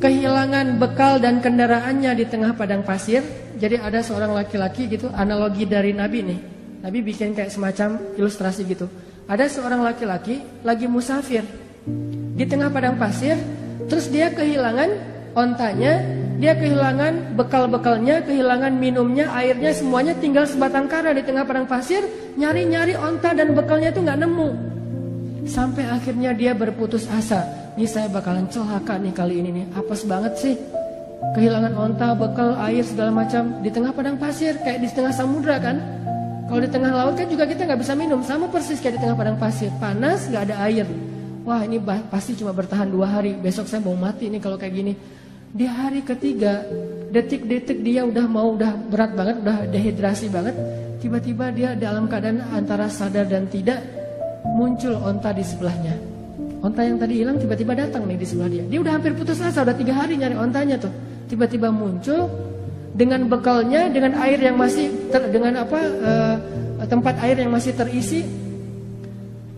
kehilangan bekal dan kendaraannya di tengah padang pasir. Jadi ada seorang laki-laki gitu, analogi dari Nabi nih. Nabi bikin kayak semacam ilustrasi gitu. Ada seorang laki-laki lagi musafir di tengah padang pasir, terus dia kehilangan ontanya, dia kehilangan bekal-bekalnya, kehilangan minumnya, airnya, semuanya tinggal sebatang kara di tengah padang pasir. Nyari-nyari onta dan bekalnya itu nggak nemu. Sampai akhirnya dia berputus asa. Ini saya bakalan celaka nih kali ini nih. Apes banget sih. Kehilangan onta, bekal, air segala macam di tengah padang pasir, kayak di tengah samudra kan. Kalau di tengah laut kan juga kita nggak bisa minum, sama persis kayak di tengah padang pasir, panas, nggak ada air. Wah ini pasti cuma bertahan 2 hari. Besok saya mau mati nih kalau kayak gini. Di hari ketiga, detik-detik dia udah berat banget, udah dehidrasi banget. Tiba-tiba dia dalam keadaan antara sadar dan tidak, muncul onta di sebelahnya. Onta yang tadi hilang tiba-tiba datang nih di sebelah dia. Dia udah hampir putus asa, udah 3 hari nyari ontanya tuh. Tiba-tiba muncul dengan bekalnya, dengan air yang masih tempat air yang masih terisi.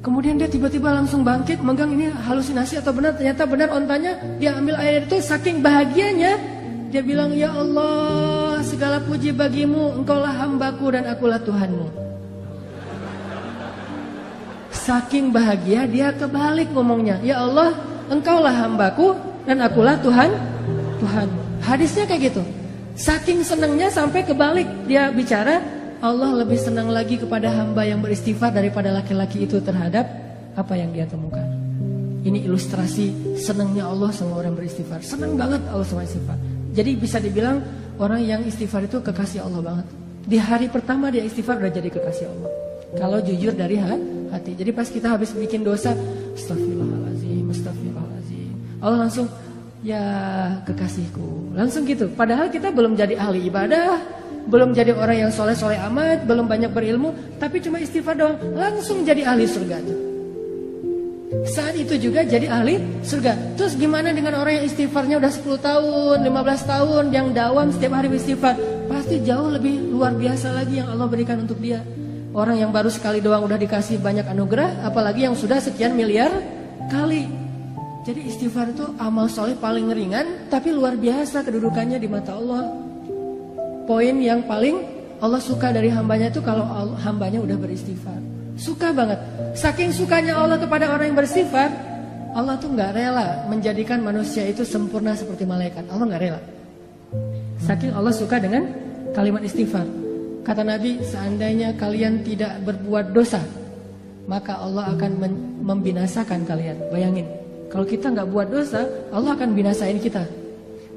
Kemudian dia tiba-tiba langsung bangkit, megang, ini halusinasi atau benar? Ternyata benar ontanya. Dia ambil air itu, saking bahagianya dia bilang, ya Allah, segala puji bagimu, engkaulah hambaku dan akulah Tuhanmu. Saking bahagia dia kebalik ngomongnya, ya Allah, engkaulah hambaku dan akulah Tuhanmu. Hadisnya kayak gitu. Saking senangnya sampai kebalik dia bicara, Allah lebih senang lagi kepada hamba yang beristighfar daripada laki-laki itu terhadap apa yang dia temukan. Ini ilustrasi senangnya Allah sama orang beristighfar. Senang banget Allah sama istighfar. Jadi bisa dibilang orang yang istighfar itu kekasih Allah banget. Di hari pertama dia istighfar udah jadi kekasih Allah. Kalau jujur dari hati. Jadi pas kita habis bikin dosa, astagfirullahaladzim, astagfirullahaladzim, Allah langsung, ya kekasihku, langsung gitu. Padahal kita belum jadi ahli ibadah, belum jadi orang yang soleh-soleh amat, belum banyak berilmu, tapi cuma istighfar doang, langsung jadi ahli surga tuh. Saat itu juga jadi ahli surga. Terus gimana dengan orang yang istighfarnya udah 10 tahun, 15 tahun, yang dawam setiap hari istighfar? Pasti jauh lebih luar biasa lagi yang Allah berikan untuk dia. Orang yang baru sekali doang udah dikasih banyak anugerah, apalagi yang sudah sekian miliar kali. Jadi istighfar itu amal soleh paling ringan, tapi luar biasa kedudukannya di mata Allah. Poin yang paling Allah suka dari hambanya itu kalau hambanya udah beristighfar. Suka banget. Saking sukanya Allah kepada orang yang bersifat, Allah tuh gak rela menjadikan manusia itu sempurna seperti malaikat. Allah gak rela. Saking Allah suka dengan kalimat istighfar. Kata Nabi, seandainya kalian tidak berbuat dosa, maka Allah akan membinasakan kalian. Bayangin, kalau kita gak buat dosa, Allah akan binasain kita.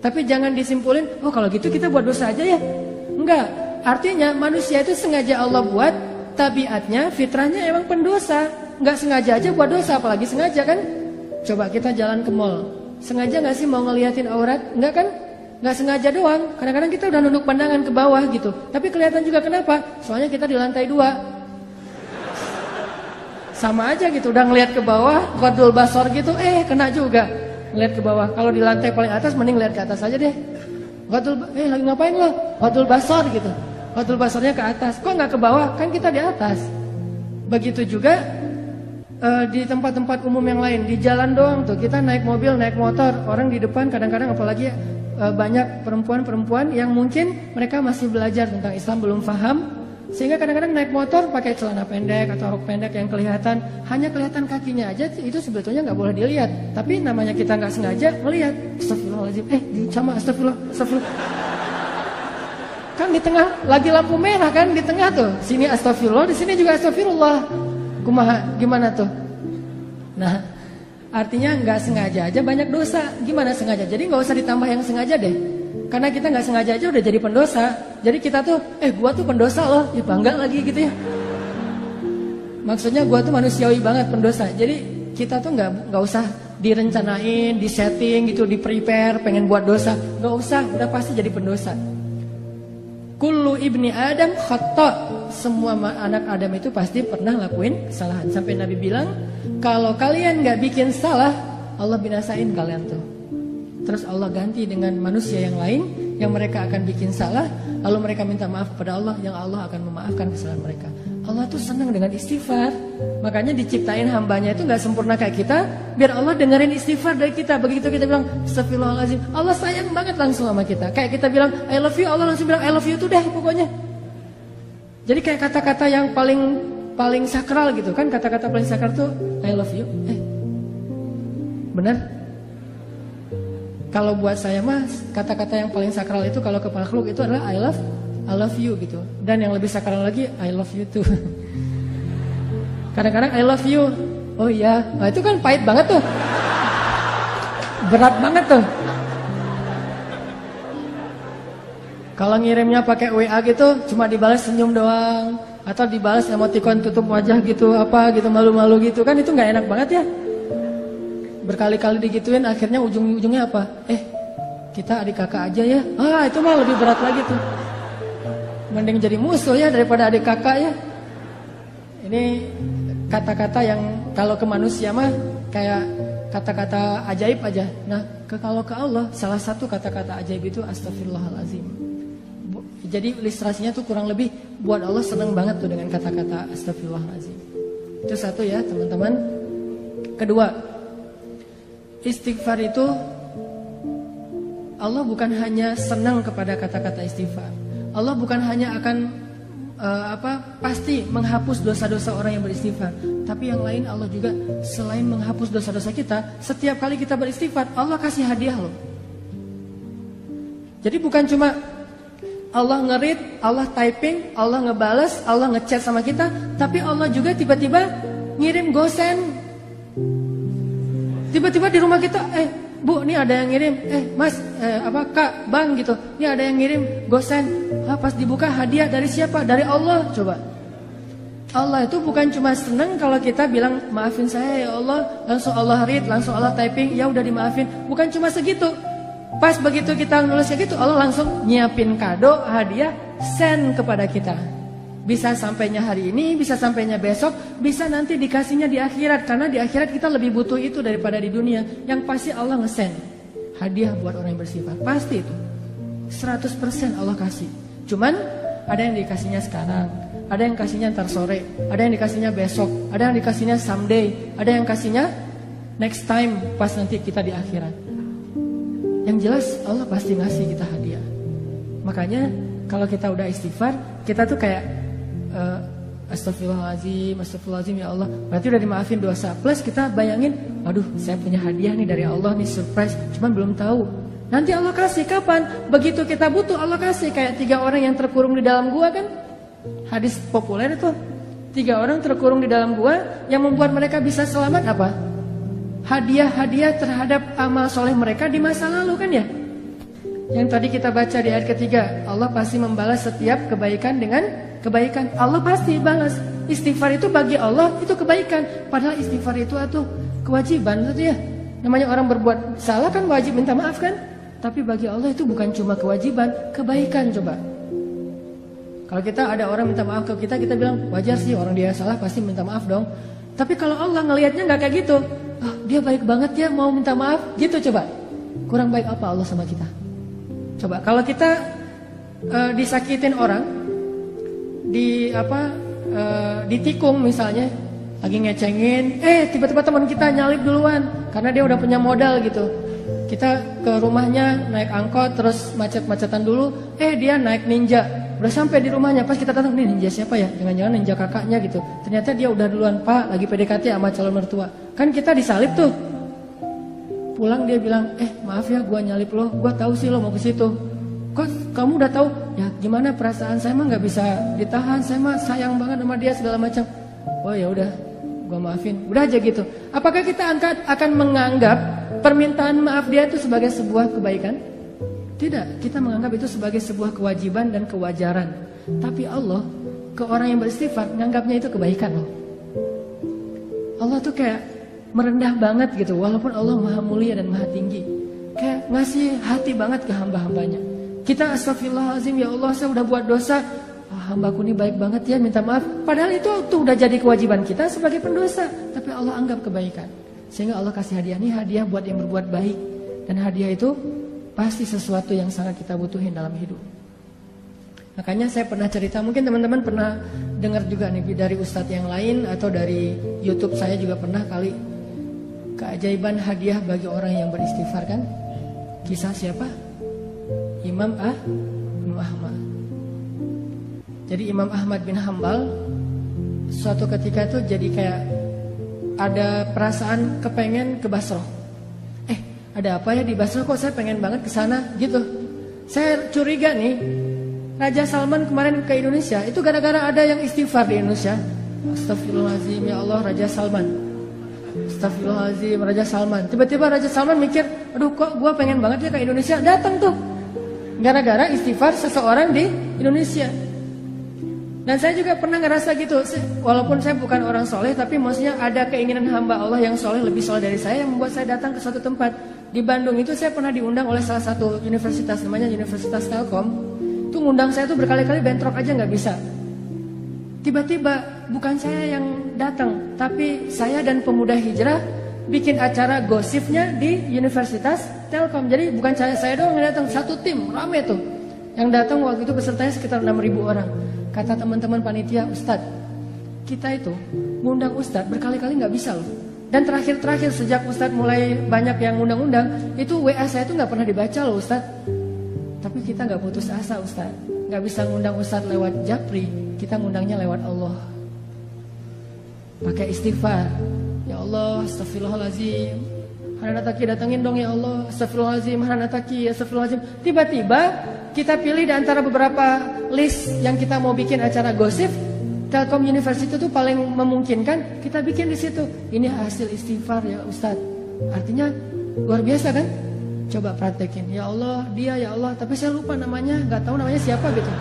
Tapi jangan disimpulin, oh kalau gitu kita buat dosa aja ya. Enggak, artinya manusia itu sengaja Allah buat, tabiatnya, fitrahnya emang pendosa. Nggak sengaja aja buat dosa, apalagi sengaja kan. Coba kita jalan ke mall, sengaja nggak sih mau ngeliatin aurat? Nggak kan? Nggak sengaja doang. Kadang-kadang kita udah nunduk pandangan ke bawah gitu, tapi kelihatan juga. Kenapa? Soalnya kita di lantai 2. Sama aja gitu, udah ngeliat ke bawah, ghadul basar gitu, kena juga ngeliat ke bawah. Kalau di lantai paling atas, mending lihat ke atas aja deh. Lagi ngapain lo? Ghadul basar gitu. Ghadul basarnya ke atas, kok nggak ke bawah? Kan kita di atas. Begitu juga di tempat-tempat umum yang lain, di jalan doang tuh kita naik mobil, naik motor, orang di depan kadang-kadang apalagi banyak perempuan-perempuan yang mungkin mereka masih belajar tentang Islam, belum paham, sehingga kadang-kadang naik motor pakai celana pendek atau rok pendek yang kelihatan, hanya kelihatan kakinya aja, itu sebetulnya nggak boleh dilihat. Tapi namanya kita nggak sengaja melihat, astagfirullahaladzim, sama astagfirullah. Kan di tengah lagi lampu merah kan, di tengah tuh, sini astagfirullah, di sini juga astagfirullah. Kumaha, gimana tuh? Nah, artinya nggak sengaja aja banyak dosa. Gimana sengaja? Jadi nggak usah ditambah yang sengaja deh. Karena kita nggak sengaja aja udah jadi pendosa. Jadi kita tuh, gua tuh pendosa loh, ya bangga lagi gitu ya. Maksudnya gua tuh manusiawi banget pendosa. Jadi kita tuh nggak usah direncanain, disetting gitu, di prepare pengen buat dosa. Nggak usah, udah pasti jadi pendosa. Kullu ibni Adam khata'. Semua anak Adam itu pasti pernah lakuin kesalahan. Sampai Nabi bilang, kalau kalian gak bikin salah, Allah binasain kalian tuh. Terus Allah ganti dengan manusia yang lain, yang mereka akan bikin salah, lalu mereka minta maaf kepada Allah, yang Allah akan memaafkan kesalahan mereka. Allah tuh senang dengan istighfar. Makanya diciptain hambanya itu gak sempurna kayak kita, biar Allah dengerin istighfar dari kita. Begitu kita bilang astagfirullahaladzim, Allah sayang banget langsung sama kita. Kayak kita bilang I love you, Allah langsung bilang I love you tuh deh pokoknya. Jadi kayak kata-kata yang paling sakral gitu kan. Kata-kata paling sakral tuh I love you. Benar? Kalau buat saya mah kata-kata yang paling sakral itu kalau ke makhluk itu adalah I love you gitu. Dan yang lebih sakral lagi I love you too. Kadang-kadang I love you. Oh iya, nah, itu kan pahit banget tuh. Berat banget tuh. Kalau ngirimnya pakai WA gitu cuma dibalas senyum doang, atau dibalas emoticon tutup wajah gitu, apa gitu, malu-malu gitu kan, itu nggak enak banget ya. Berkali-kali digituin, akhirnya ujung-ujungnya apa? Kita adik kakak aja ya. Itu mah lebih berat lagi tuh. Mending jadi musuh ya daripada adik kakak ya. Ini kata-kata yang kalau ke manusia mah kayak kata-kata ajaib aja. Nah, kalau ke Allah salah satu kata-kata ajaib itu astagfirullahalazim. Jadi ilustrasinya tuh kurang lebih buat Allah senang banget tuh dengan kata-kata astagfirullahalazim. Itu satu ya teman-teman. Kedua, istighfar itu Allah bukan hanya senang kepada kata-kata istighfar. Allah bukan hanya akan pasti menghapus dosa-dosa orang yang beristighfar, tapi yang lain Allah juga selain menghapus dosa-dosa kita, setiap kali kita beristighfar Allah kasih hadiah loh. Jadi bukan cuma Allah nge-read, Allah typing, Allah ngebales, Allah ngechat sama kita, tapi Allah juga tiba-tiba ngirim gosen. Tiba-tiba di rumah kita, Bu, ini ada yang ngirim, Mas, Kak, Bang gitu, ini ada yang ngirim gosen. Pas dibuka hadiah dari siapa? Dari Allah. Coba. Allah itu bukan cuma senang kalau kita bilang maafin saya ya Allah, langsung Allah read, langsung Allah typing, ya udah dimaafin. Bukan cuma segitu. Pas begitu kita nulisnya gitu, Allah langsung nyiapin kado, hadiah, send kepada kita. Bisa sampainya hari ini, bisa sampainya besok, bisa nanti dikasihnya di akhirat. Karena di akhirat kita lebih butuh itu daripada di dunia. Yang pasti Allah nge-send hadiah buat orang yang bersifat. Pasti itu 100% Allah kasih. Cuman ada yang dikasihnya sekarang, ada yang kasihnya ntar sore, ada yang dikasihnya besok, ada yang dikasihnya someday, ada yang kasihnya next time pas nanti kita di akhirat. Yang jelas Allah pasti ngasih kita hadiah. Makanya kalau kita udah istighfar, kita tuh kayak astagfirullahaladzim, astagfirullahaladzim ya Allah. Berarti udah dimaafin dosa. Plus kita bayangin, aduh saya punya hadiah nih dari Allah nih, surprise. Cuman belum tahu. Nanti Allah kasih kapan? Begitu kita butuh Allah kasih. Kayak 3 orang yang terkurung di dalam gua kan. Hadis populer itu. 3 orang terkurung di dalam gua. Yang membuat mereka bisa selamat apa? Hadiah-hadiah terhadap amal soleh mereka di masa lalu kan ya. Yang tadi kita baca di ayat ketiga, Allah pasti membalas setiap kebaikan dengan kebaikan. Allah pasti balas. Istighfar itu bagi Allah itu kebaikan. Padahal istighfar itu kewajiban itu ya. Namanya orang berbuat salah kan wajib minta maaf kan. Tapi bagi Allah itu bukan cuma kewajiban, kebaikan coba. Kalau kita ada orang minta maaf ke kita, kita bilang wajar sih orang dia salah pasti minta maaf dong. Tapi kalau Allah ngelihatnya nggak kayak gitu, oh, dia baik banget ya mau minta maaf gitu coba. Kurang baik apa Allah sama kita? Coba kalau kita disakitin orang, ditikung misalnya, lagi ngecengin, tiba-tiba teman kita nyalip duluan karena dia udah punya modal gitu. Kita ke rumahnya naik angkot terus macet-macetan dulu, dia naik ninja. Udah sampai di rumahnya, pas kita datang, nih ninja siapa ya? Jangan-jangan ninja kakaknya gitu. Ternyata dia udah duluan, Pak, lagi PDKT sama calon mertua. Kan kita disalip tuh. Pulang dia bilang, maaf ya gua nyalip lo, gua tahu sih lo mau ke situ. Kok kamu udah tahu? Ya gimana perasaan saya mah nggak bisa ditahan, saya mah sayang banget sama dia segala macam. Oh ya udah, gua maafin. Udah aja gitu. Apakah kita akan menganggap permintaan maaf dia itu sebagai sebuah kebaikan? Tidak, kita menganggap itu sebagai sebuah kewajiban dan kewajaran. Tapi Allah ke orang yang beristighfar menganggapnya itu kebaikan loh. Allah tuh kayak merendah banget gitu, walaupun Allah maha mulia dan maha tinggi. Kayak ngasih hati banget ke hamba-hambanya. Kita astagfirullahaladzim, ya Allah saya udah buat dosa, hambaku ini baik banget ya minta maaf. Padahal itu tuh udah jadi kewajiban kita sebagai pendosa, tapi Allah anggap kebaikan. Sehingga Allah kasih hadiah, nih hadiah buat yang berbuat baik. Dan hadiah itu pasti sesuatu yang sangat kita butuhin dalam hidup. Makanya saya pernah cerita, mungkin teman-teman pernah dengar juga nih dari ustadz yang lain atau dari YouTube saya juga pernah kali, keajaiban hadiah bagi orang yang beristighfar kan. Kisah siapa? Imam Ahmad. Jadi Imam Ahmad bin Hambal suatu ketika tuh jadi kayak ada perasaan kepengen ke Basrah. Ada apa ya di Basrah kok saya pengen banget ke sana gitu. Saya curiga nih, Raja Salman kemarin ke Indonesia itu gara-gara ada yang istighfar di Indonesia. Astagfirullahaladzim ya Allah Raja Salman. Astagfirullahaladzim Raja Salman. Tiba-tiba Raja Salman mikir, aduh kok gue pengen banget ya ke Indonesia. Datang tuh gara-gara istighfar seseorang di Indonesia. Dan saya juga pernah ngerasa gitu, walaupun saya bukan orang soleh, tapi maksudnya ada keinginan hamba Allah yang soleh, lebih soleh dari saya, yang membuat saya datang ke suatu tempat. Di Bandung itu saya pernah diundang oleh salah satu universitas, namanya Universitas Telkom. Itu ngundang saya tuh berkali-kali, bentrok aja nggak bisa. Tiba-tiba bukan saya yang datang, tapi saya dan pemuda hijrah bikin acara gosipnya di Universitas Telkom. Jadi bukan saya doang yang datang, satu tim rame tuh. Yang datang waktu itu pesertanya sekitar 6.000 orang. Kata teman-teman panitia, Ustadz, kita itu ngundang Ustadz berkali-kali nggak bisa loh. Dan terakhir-terakhir sejak Ustadz mulai banyak yang ngundang-undang, itu WA saya tuh nggak pernah dibaca loh Ustadz. Tapi kita nggak putus asa Ustadz. Nggak bisa ngundang Ustadz lewat Japri, kita ngundangnya lewat Allah. Pakai istighfar. Ya Allah, astagfirullahaladzim. Hanataki datangin dong ya Allah. Astagfirullahaladzim, hanataki, astagfirullahaladzim. Tiba-tiba kita pilih di antara beberapa list yang kita mau bikin acara gosip. Telkom University itu paling memungkinkan, kita bikin di situ. Ini hasil istighfar ya Ustadz. Artinya luar biasa kan? Coba praktekin. Ya Allah, dia ya Allah, tapi saya lupa namanya, nggak tahu namanya siapa gitu.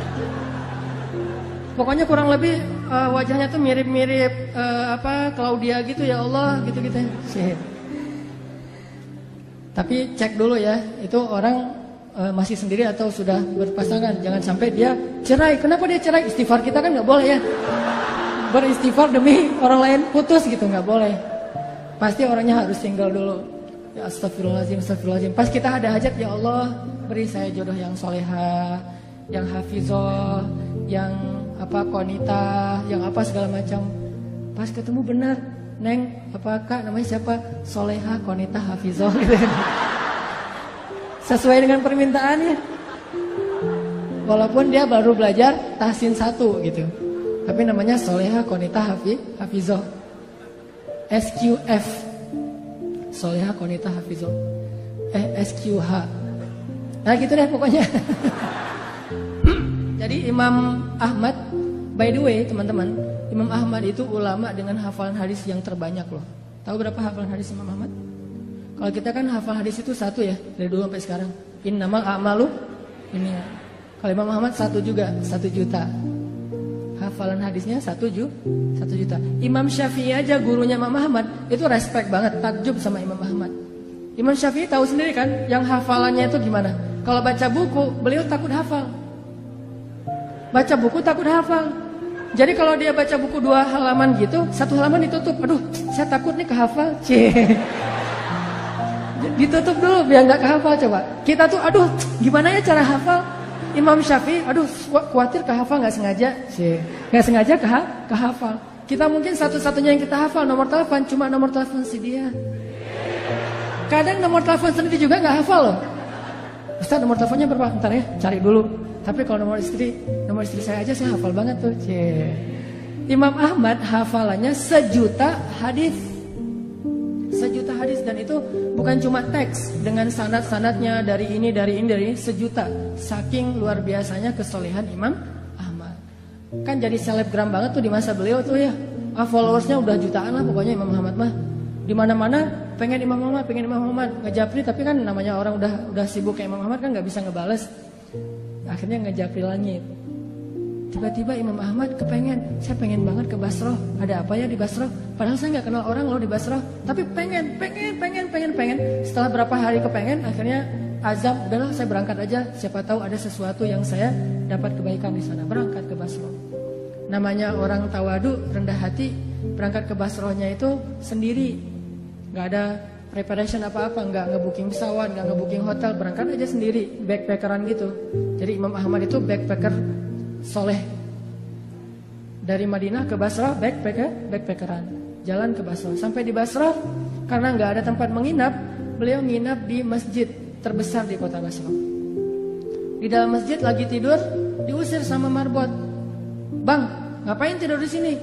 Pokoknya kurang lebih wajahnya tuh mirip-mirip Claudia gitu ya Allah, gitu-gitu. Tapi cek dulu ya, itu orang masih sendiri atau sudah berpasangan. Jangan sampai dia cerai. Kenapa dia cerai? Istighfar kita kan nggak boleh ya. Beristighfar demi orang lain putus gitu, nggak boleh. Pasti orangnya harus single dulu. Ya astagfirullahaladzim, astagfirullahaladzim. Pas kita ada hajat, ya Allah beri saya jodoh yang soleha, yang hafizah, yang konita, yang apa segala macam. Pas ketemu benar, Neng, apakah namanya siapa? Soleha, konita, hafizah gitu. Sesuai dengan permintaannya. Walaupun dia baru belajar tahsin 1 gitu. Tapi namanya Soleha, konita, hafizah. SQF. Soleha, konita, hafizah. SQH. Nah gitu deh pokoknya. Jadi Imam Ahmad, by the way teman-teman, Imam Ahmad itu ulama dengan hafalan hadis yang terbanyak loh. Tahu berapa hafalan hadis Imam Ahmad? Kalau kita kan hafal hadis itu 1 ya, dari dulu sampai sekarang. Innamal a'malu ini. Kalau Imam Ahmad 1 juga, 1 juta. Hafalan hadisnya 1 juta. Imam Syafi'i aja gurunya Imam Ahmad itu respect banget, takjub sama Imam Ahmad. Imam Syafi'i tahu sendiri kan, yang hafalannya itu gimana? Kalau baca buku, beliau takut hafal. Baca buku takut hafal. Jadi kalau dia baca buku 2 halaman gitu, 1 halaman ditutup. Aduh, saya takut nih kehafal. Ditutup dulu biar nggak kehafal coba. Kita tuh aduh gimana ya cara hafal? Imam Syafi'i aduh khawatir kehafal nggak sengaja. Nggak sengaja kehafal. Kita mungkin satu-satunya yang kita hafal nomor telepon, cuma nomor telepon si dia. Kadang nomor telepon sendiri juga nggak hafal loh. Ustaz nomor teleponnya berapa? Ntar ya cari dulu. Tapi kalau nomor istri saya aja saya hafal banget tuh. Imam Ahmad hafalannya 1 juta hadis. 1 juta hadis, dan itu bukan cuma teks dengan sanad-sanadnya dari ini 1 juta. Saking luar biasanya kesolehan Imam Ahmad. Kan jadi selebgram banget tuh di masa beliau tuh ya. Followersnya udah jutaan lah pokoknya Imam Ahmad mah. Di mana-mana pengen Imam Ahmad, ngejapri, tapi kan namanya orang udah sibuk kayak Imam Ahmad kan nggak bisa ngebales. Akhirnya ngejapri langit. Tiba-tiba Imam Ahmad saya pengen banget ke Basrah. Ada apa ya di Basrah? Padahal saya nggak kenal orang loh di Basrah. Tapi pengen. Setelah berapa hari kepengen, akhirnya azam, udahlah saya berangkat aja. Siapa tahu ada sesuatu yang saya dapat kebaikan di sana. Berangkat ke Basrah. Namanya orang tawadu, rendah hati, berangkat ke Basrahnya itu sendiri. Nggak ada preparation apa-apa, nggak ngebooking pesawat, nggak ngebooking hotel, berangkat aja sendiri, backpackeran gitu. Jadi Imam Ahmad itu backpacker soleh. Dari Madinah ke Basrah backpackeran, jalan ke Basrah. Sampai di Basrah, karena nggak ada tempat menginap, beliau nginap di masjid terbesar di kota Basrah. Di dalam masjid lagi tidur, diusir sama marbot. Bang, ngapain tidur di sini?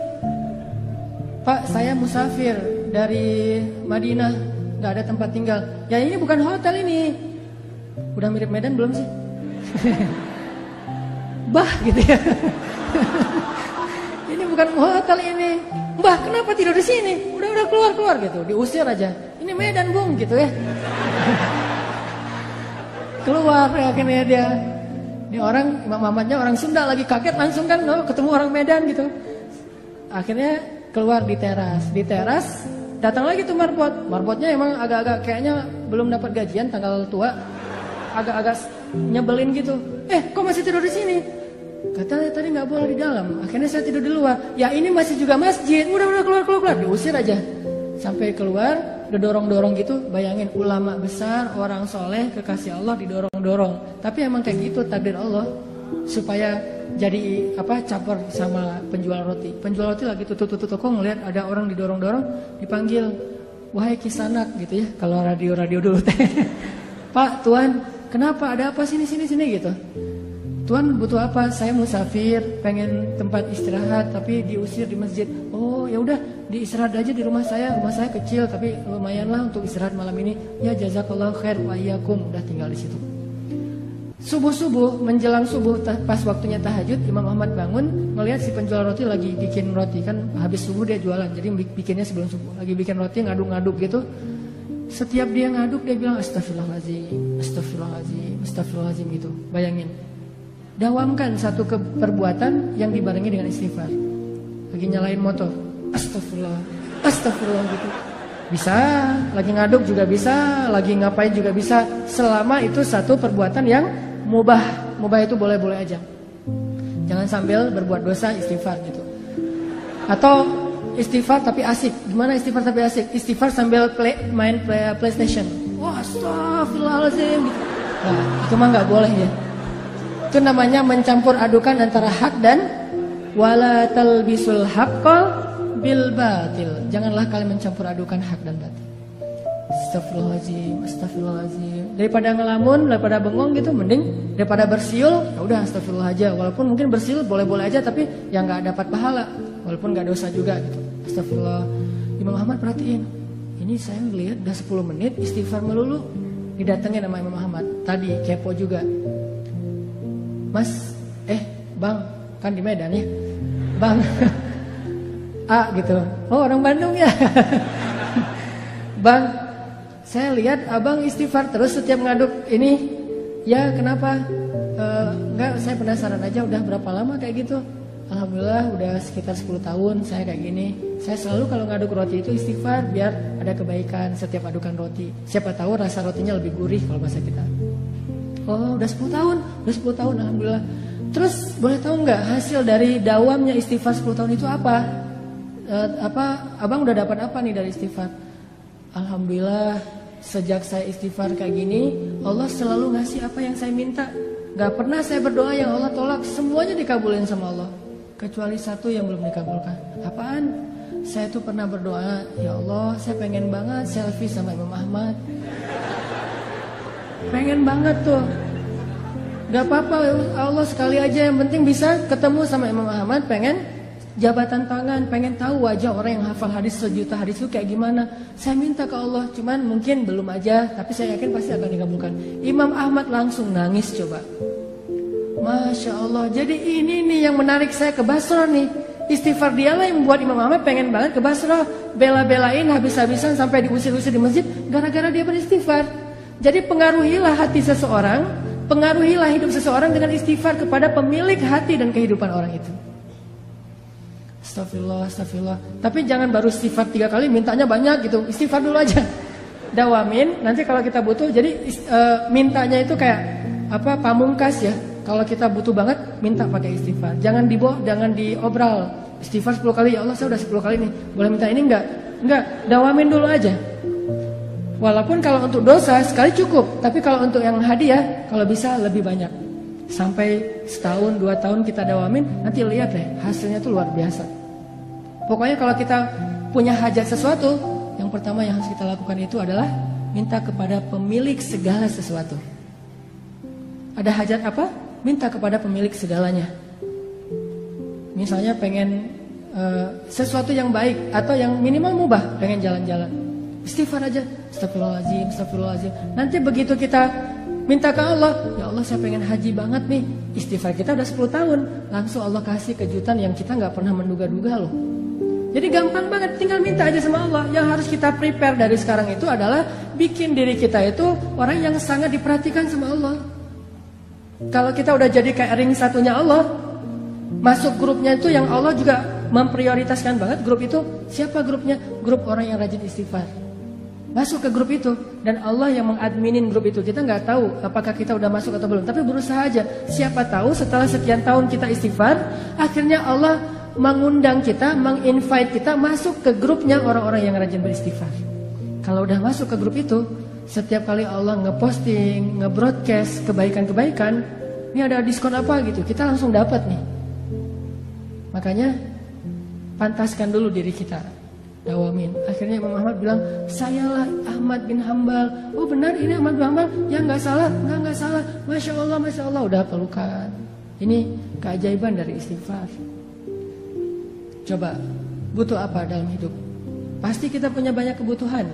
Pak, saya musafir dari Madinah, nggak ada tempat tinggal. Ya ini bukan hotel ini. Udah mirip Medan belum sih? Bah gitu ya. Ini bukan hotel ini. Mbah, kenapa tidur di sini? Udah keluar gitu. Diusir aja. Ini Medan, Bung, gitu ya. Keluar akhirnya dia. Ini orang Imam Ahmadnya orang Sunda lagi kaget langsung kan ketemu orang Medan gitu. Akhirnya keluar di teras. Di teras datang lagi tuh marbot. Marbotnya emang agak-agak kayaknya belum dapat gajian tanggal tua. Agak-agak nyebelin gitu. Kok masih tidur di sini? Katanya tadi nggak boleh di dalam. Akhirnya saya tidur di luar. Ya ini masih juga masjid. Udah keluar. Diusir aja. Sampai keluar, didorong-dorong gitu. Bayangin ulama besar, orang soleh, kekasih Allah didorong-dorong. Tapi emang kayak gitu takdir Allah. Supaya jadi caper sama penjual roti. Penjual roti lagi tutup toko ngeliat ada orang didorong-dorong, dipanggil, wahai kisanak gitu ya. Kalau radio dulu teh. Pak, Tuan, kenapa? Ada apa sini gitu? Tuan butuh apa? Saya musafir, pengen tempat istirahat, tapi diusir di masjid. Oh ya udah, diistirahat aja di rumah saya. Rumah saya kecil, tapi lumayan lah untuk istirahat malam ini. Ya jazakallahu khair wa iyyakum. Udah tinggal di situ. Subuh menjelang subuh, pas waktunya tahajud, Imam Ahmad bangun, ngelihat si penjual roti lagi bikin roti kan. Habis subuh dia jualan, jadi bikinnya sebelum subuh. Lagi bikin roti, ngaduk-ngaduk gitu. Setiap dia ngaduk dia bilang astagfirullahaladzim gitu. Bayangin. Dawamkan satu perbuatan yang dibarengi dengan istighfar. Lagi nyalain motor, astagfirullah gitu. Bisa, lagi ngaduk juga bisa, lagi ngapain juga bisa, selama itu satu perbuatan yang mubah. Mubah itu boleh-boleh aja. Jangan sambil berbuat dosa istighfar gitu. Atau istighfar tapi asik. Gimana istighfar tapi asik? Istighfar sambil main PlayStation. Wah, astagfirullahaladzim gitu. Nah, itu mah nggak boleh ya. Itu namanya mencampur adukan antara hak dan wala talbisul haqqal bil batil. Janganlah kalian mencampur adukan hak dan batil. Astagfirullahaladzim, astagfirullahaladzim. Daripada ngelamun, daripada bengong gitu, mending daripada bersiul, ya udah astagfirullah aja. Walaupun mungkin bersiul boleh-boleh aja, tapi yang nggak dapat pahala, walaupun nggak dosa juga gitu. Astagfirullah. Imam Ahmad perhatiin, ini saya ngelihat udah 10 menit istighfar melulu. Didatengin sama Imam Ahmad. Tadi kepo juga. Mas, Bang, kan di Medan ya, Bang. Gitu. Oh, orang Bandung ya. Bang, saya lihat abang istighfar terus setiap ngaduk ini. Ya kenapa? Enggak, saya penasaran aja udah berapa lama kayak gitu. Alhamdulillah udah sekitar 10 tahun saya kayak gini. Saya selalu kalau ngaduk roti itu istighfar biar ada kebaikan setiap adukan roti. Siapa tahu rasa rotinya lebih gurih kalau bahasa kita. Oh, udah 10 tahun. Udah 10 tahun alhamdulillah. Terus boleh tahu nggak hasil dari dawamnya istighfar 10 tahun itu apa? Abang udah dapat apa nih dari istighfar? Alhamdulillah sejak saya istighfar kayak gini, Allah selalu ngasih apa yang saya minta. Gak pernah saya berdoa yang Allah tolak, semuanya dikabulin sama Allah. Kecuali satu yang belum dikabulkan. Apaan? Saya tuh pernah berdoa, ya Allah saya pengen banget selfie sama Imam Ahmad. Pengen banget tuh. Gak apa-apa Allah sekali aja, yang penting bisa ketemu sama Imam Ahmad. Pengen jabatan tangan, pengen tahu wajah orang yang hafal hadis sejuta hadis itu kayak gimana. Saya minta ke Allah, cuman mungkin belum aja, tapi saya yakin pasti akan dikabulkan. Imam Ahmad langsung nangis coba. Masya Allah, jadi ini nih yang menarik saya ke Basra nih. Istighfar dialah yang membuat Imam Ahmad pengen banget ke Basra. Bela-belain habis-habisan sampai diusir-usir di masjid gara-gara dia beristighfar. Jadi pengaruhilah hati seseorang, pengaruhilah hidup seseorang dengan istighfar kepada pemilik hati dan kehidupan orang itu. Astagfirullah, astagfirullah. Tapi jangan baru istighfar 3 kali mintanya banyak gitu. Istighfar dulu aja. Dawamin. Nanti kalau kita butuh, jadi mintanya itu kayak pamungkas ya. Kalau kita butuh banget, minta pakai istighfar. Jangan diobral. Istighfar 10 kali, ya Allah saya udah 10 kali nih. Boleh minta ini enggak? Enggak, dawamin dulu aja. Walaupun kalau untuk dosa sekali cukup, tapi kalau untuk yang hadiah, kalau bisa lebih banyak. Sampai setahun, 2 tahun kita dawamin, nanti lihat deh hasilnya tuh luar biasa. Pokoknya kalau kita punya hajat sesuatu, yang pertama yang harus kita lakukan itu adalah minta kepada pemilik segala sesuatu. Ada hajat apa? Minta kepada pemilik segalanya. Misalnya pengen sesuatu yang baik atau yang minimal mubah, pengen jalan-jalan. Istighfar aja, astagfirullahaladzim, astagfirullahaladzim. Nanti begitu kita minta ke Allah, ya Allah saya pengen haji banget nih. Istighfar kita udah 10 tahun, langsung Allah kasih kejutan yang kita gak pernah menduga-duga loh. Jadi gampang banget, tinggal minta aja sama Allah. Yang harus kita prepare dari sekarang itu adalah bikin diri kita itu orang yang sangat diperhatikan sama Allah. Kalau kita udah jadi kayak ring satunya Allah, masuk grupnya itu yang Allah juga memprioritaskan banget. Grup itu, siapa grupnya? Grup orang yang rajin istighfar. Masuk ke grup itu, dan Allah yang mengadminin grup itu. Kita nggak tahu apakah kita udah masuk atau belum, tapi berusaha aja. Siapa tahu setelah sekian tahun kita istighfar, akhirnya Allah mengundang kita, menginvite kita masuk ke grupnya orang-orang yang rajin beristighfar. Kalau udah masuk ke grup itu, setiap kali Allah ngeposting, ngebroadcast kebaikan-kebaikan, ini ada diskon apa gitu, kita langsung dapat nih. Makanya pantaskan dulu diri kita, dawamin. Akhirnya Imam Ahmad bilang, sayalah Ahmad bin Hambal. Oh benar ini Ahmad bin Hambal? Ya nggak salah, nggak salah. Masya Allah, udah pelukan. Ini keajaiban dari istighfar. Coba, butuh apa dalam hidup? Pasti kita punya banyak kebutuhan.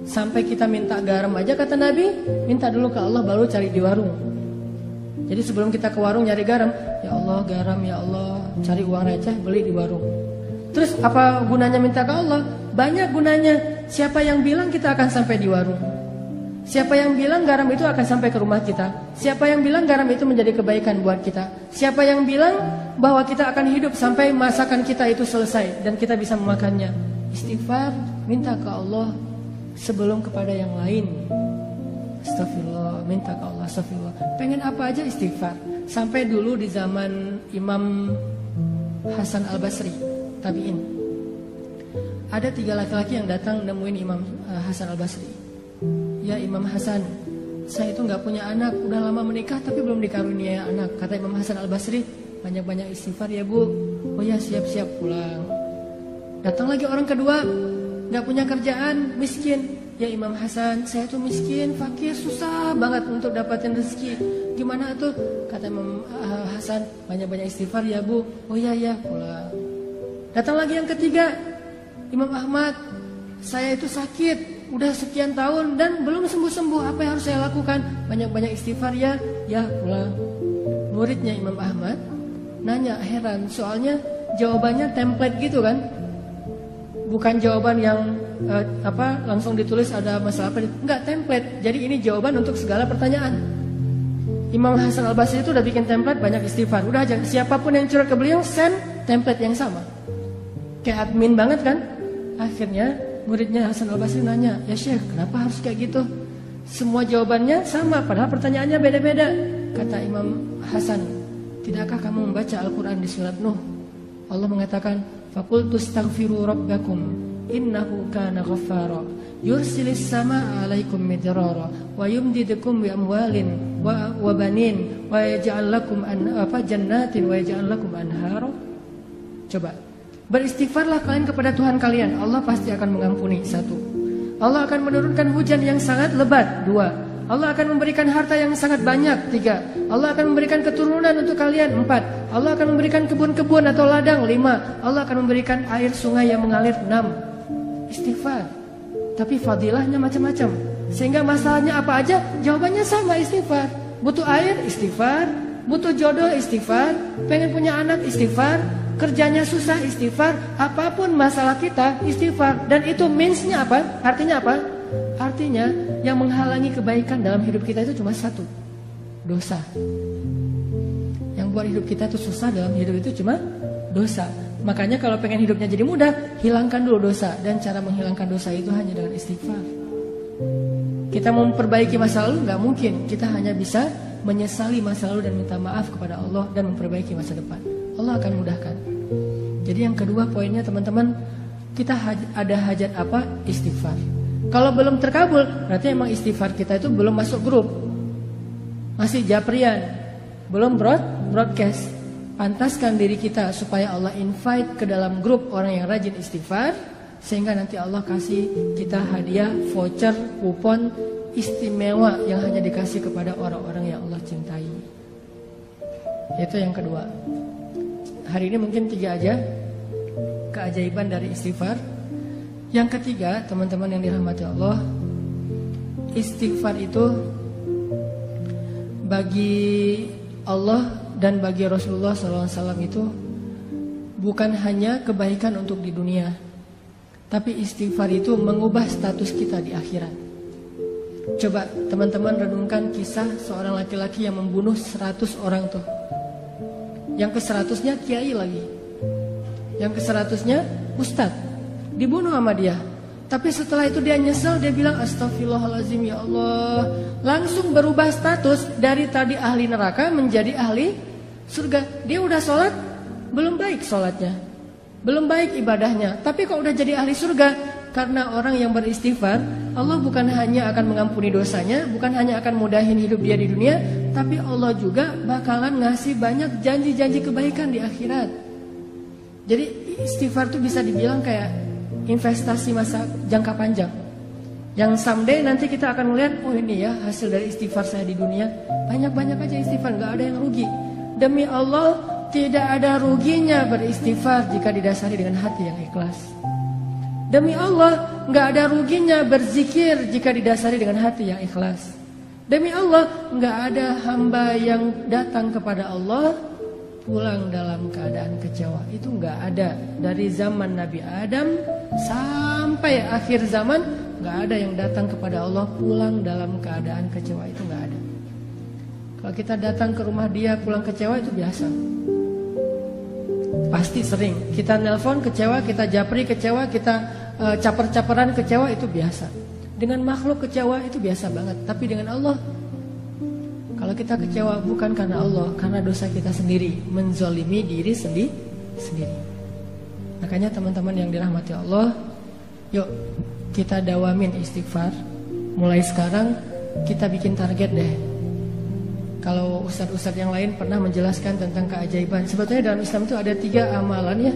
Sampai kita minta garam aja, kata Nabi, minta dulu ke Allah baru cari di warung. Jadi sebelum kita ke warung nyari garam, ya Allah garam, ya Allah, cari uang receh beli di warung. Terus apa gunanya minta ke Allah? Banyak gunanya. Siapa yang bilang kita akan sampai di warung? Siapa yang bilang garam itu akan sampai ke rumah kita? Siapa yang bilang garam itu menjadi kebaikan buat kita? Siapa yang bilang bahwa kita akan hidup sampai masakan kita itu selesai dan kita bisa memakannya? Istighfar. minta ke Allah sebelum kepada yang lain. Astagfirullah, minta ke Allah, astagfirullah. Pengen apa aja istighfar. Sampai dulu di zaman Imam Hasan Al-Basri, tabi'in, ada 3 laki-laki yang datang nemuin Imam Hasan Al-Basri. Ya Imam Hasan, saya itu gak punya anak, udah lama menikah tapi belum dikaruniai anak. Kata Imam Hasan Al-Basri, banyak-banyak istighfar ya bu. Oh ya, siap-siap pulang. Datang lagi orang kedua, gak punya kerjaan, miskin. Ya Imam Hasan, saya tuh miskin, fakir, susah banget untuk dapatin rezeki. Gimana tuh? Kata Imam Hasan, banyak-banyak istighfar ya bu. Oh ya, pulang. Datang lagi yang ketiga, Imam Ahmad, saya itu sakit, udah sekian tahun dan belum sembuh-sembuh. Apa yang harus saya lakukan? Banyak-banyak istighfar ya. Ya, pulang. Muridnya Imam Ahmad nanya, heran, soalnya jawabannya template gitu kan? Bukan jawaban yang langsung ditulis ada masalah apa? Enggak, template. Jadi ini jawaban untuk segala pertanyaan. Imam Hasan Al-Basri itu udah bikin template banyak istighfar. Udah aja, siapapun yang curhat ke beliau send template yang sama. Kayak admin banget kan? Akhirnya muridnya Hasan Al-Basri nanya, ya Syekh, kenapa harus kayak gitu? Semua jawabannya sama, padahal pertanyaannya beda-beda. Kata Imam Hasan, tidakkah kamu membaca Al-Quran di surat Nuh? Allah mengatakan, faqultu astaghfiru rabbakum innahu kana ghaffara yursilis samaa 'alaikum midrara wa yumdidukum bi amwalin wa banin wa yaj'al lakum jannatin wa yaj'al lakum anhara. Coba beristighfarlah kalian kepada Tuhan kalian, Allah pasti akan mengampuni. 1. Allah akan menurunkan hujan yang sangat lebat. 2. Allah akan memberikan harta yang sangat banyak. 3. Allah akan memberikan keturunan untuk kalian. 4. Allah akan memberikan kebun-kebun atau ladang. 5. Allah akan memberikan air sungai yang mengalir. 6. Istighfar. Tapi fadilahnya macam-macam. Sehingga masalahnya apa aja, jawabannya sama, istighfar. Butuh air, istighfar. Butuh jodoh, istighfar. Pengen punya anak, istighfar. Kerjanya susah, istighfar. Apapun masalah kita, istighfar. Dan itu means-nya apa? Artinya apa? Artinya yang menghalangi kebaikan dalam hidup kita itu cuma 1, dosa. Yang buat hidup kita itu susah dalam hidup itu cuma dosa. Makanya kalau pengen hidupnya jadi mudah, hilangkan dulu dosa. Dan cara menghilangkan dosa itu hanya dengan istighfar. Kita mau memperbaiki masa lalu gak mungkin. Kita hanya bisa menyesali masa lalu dan minta maaf kepada Allah dan memperbaiki masa depan. Allah akan mudahkan. Jadi yang kedua poinnya teman-teman, kita ada hajat apa? Istighfar. Kalau belum terkabul, berarti emang istighfar kita itu belum masuk grup, masih japrian, belum broadcast. Pantaskan diri kita supaya Allah invite ke dalam grup orang yang rajin istighfar, sehingga nanti Allah kasih kita hadiah, voucher, kupon istimewa yang hanya dikasih kepada orang-orang yang Allah cintai. Itu yang kedua. Hari ini mungkin 3 aja keajaiban dari istighfar. Yang ketiga, teman-teman yang dirahmati Allah, istighfar itu bagi Allah dan bagi Rasulullah SAW itu bukan hanya kebaikan untuk di dunia, tapi istighfar itu mengubah status kita di akhirat. Coba teman-teman renungkan kisah seorang laki-laki yang membunuh 100 orang tuh. Yang ke-100-nya kiai lagi, yang ke-100-nya ustadz, dibunuh sama dia. Tapi setelah itu dia nyesel, dia bilang astagfirullahaladzim ya Allah. Langsung berubah status dari tadi ahli neraka menjadi ahli surga. Dia udah sholat, belum baik sholatnya, belum baik ibadahnya, tapi kok udah jadi ahli surga. Karena orang yang beristighfar, Allah bukan hanya akan mengampuni dosanya, bukan hanya akan mudahin hidup dia di dunia, tapi Allah juga bakalan ngasih banyak janji-janji kebaikan di akhirat. Jadi istighfar itu bisa dibilang kayak investasi masa jangka panjang, yang someday nanti kita akan melihat, oh ini ya hasil dari istighfar saya di dunia. Banyak-banyak aja istighfar, gak ada yang rugi. Demi Allah, tidak ada ruginya beristighfar jika didasari dengan hati yang ikhlas. Demi Allah, gak ada ruginya berzikir jika didasari dengan hati yang ikhlas. Demi Allah, gak ada hamba yang datang kepada Allah pulang dalam keadaan kecewa. Itu enggak ada. Dari zaman Nabi Adam sampai akhir zaman, enggak ada yang datang kepada Allah pulang dalam keadaan kecewa. Itu enggak ada. Kalau kita datang ke rumah dia pulang kecewa, itu biasa. Pasti sering. Kita nelpon kecewa, kita japri kecewa, kita caper-caperan kecewa itu biasa. Dengan makhluk kecewa itu biasa banget. Tapi dengan Allah, kalau kita kecewa bukan karena Allah, karena dosa kita sendiri, menzolimi diri sendiri. Makanya teman-teman yang dirahmati Allah, yuk kita dawamin istighfar. Mulai sekarang kita bikin target deh. Kalau ustadz-ustadz yang lain pernah menjelaskan tentang keajaiban, sebetulnya dalam Islam itu ada 3 amalan ya.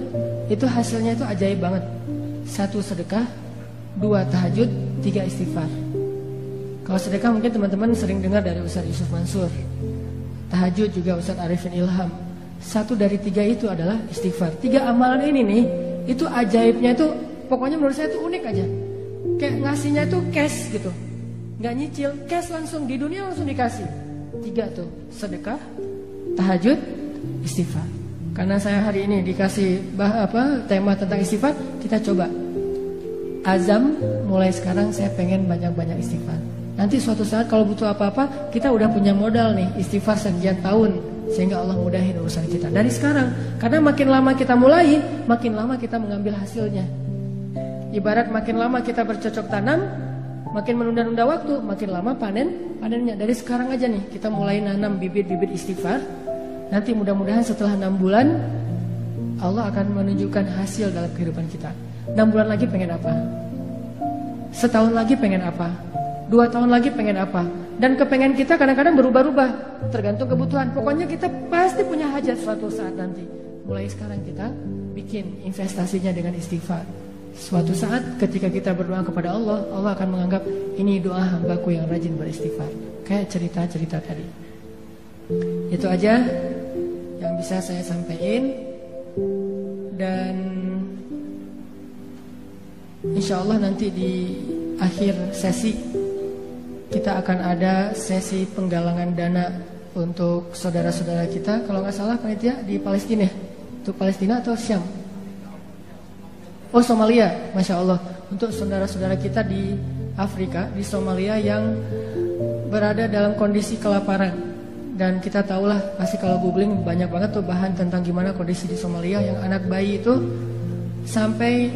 Itu hasilnya itu ajaib banget. 1 sedekah, 2 tahajud, 3 istighfar. Kalau sedekah mungkin teman-teman sering dengar dari Ustadz Yusuf Mansur. Tahajud juga Ustadz Arifin Ilham. 1 dari 3 itu adalah istighfar. 3 amalan ini nih, itu ajaibnya itu pokoknya menurut saya itu unik aja. Kayak ngasihnya itu cash gitu, nggak nyicil, cash langsung di dunia langsung dikasih. 3 tuh, sedekah, tahajud, istighfar. Karena saya hari ini dikasih tema tentang istighfar, kita coba azam mulai sekarang saya pengen banyak-banyak istighfar. Nanti suatu saat kalau butuh apa-apa, kita udah punya modal nih, istighfar sekian tahun, sehingga Allah mudahin urusan kita dari sekarang. Karena makin lama kita mulai, makin lama kita mengambil hasilnya. Ibarat makin lama kita bercocok tanam, makin menunda-nunda waktu, makin lama panennya. Dari sekarang aja nih, kita mulai nanam bibit-bibit istighfar. Nanti mudah-mudahan setelah 6 bulan, Allah akan menunjukkan hasil dalam kehidupan kita. 6 bulan lagi pengen apa? Setahun lagi pengen apa? 2 tahun lagi pengen apa? Dan kepengen kita kadang-kadang berubah-ubah, tergantung kebutuhan. Pokoknya kita pasti punya hajat suatu saat nanti. Mulai sekarang kita bikin investasinya dengan istighfar. Suatu saat ketika kita berdoa kepada Allah, Allah akan menganggap ini doa hambaku yang rajin beristighfar. Kayak cerita-cerita tadi. Itu aja yang bisa saya sampaikan. Dan insya Allah nanti di akhir sesi kita akan ada sesi penggalangan dana untuk saudara-saudara kita. Kalau nggak salah panitia di Palestina, untuk Palestina atau Syam? Oh, Somalia, Masya Allah. Untuk saudara-saudara kita di Afrika, di Somalia yang berada dalam kondisi kelaparan. Dan kita tahulah, pasti kalau googling banyak banget tuh bahan tentang gimana kondisi di Somalia, yang anak bayi itu sampai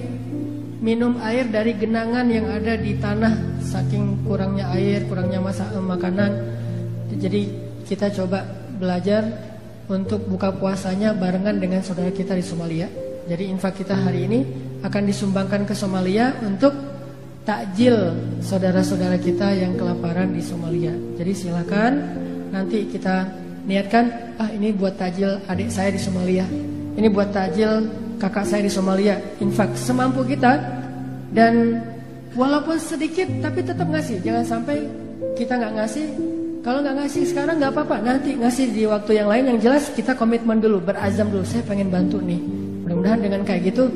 minum air dari genangan yang ada di tanah, saking kurangnya air, kurangnya makanan. Jadi kita coba belajar untuk buka puasanya barengan dengan saudara kita di Somalia. Jadi infak kita hari ini akan disumbangkan ke Somalia untuk takjil saudara-saudara kita yang kelaparan di Somalia. Jadi silakan nanti kita niatkan, ini buat takjil adik saya di Somalia, ini buat takjil kakak saya di Somalia. Infak semampu kita, dan walaupun sedikit tapi tetap ngasih. Jangan sampai kita nggak ngasih. Kalau nggak ngasih sekarang nggak apa-apa, nanti ngasih di waktu yang lain. Yang jelas kita komitmen dulu, berazam dulu, saya pengen bantu nih. Mudah-mudahan dengan kayak gitu,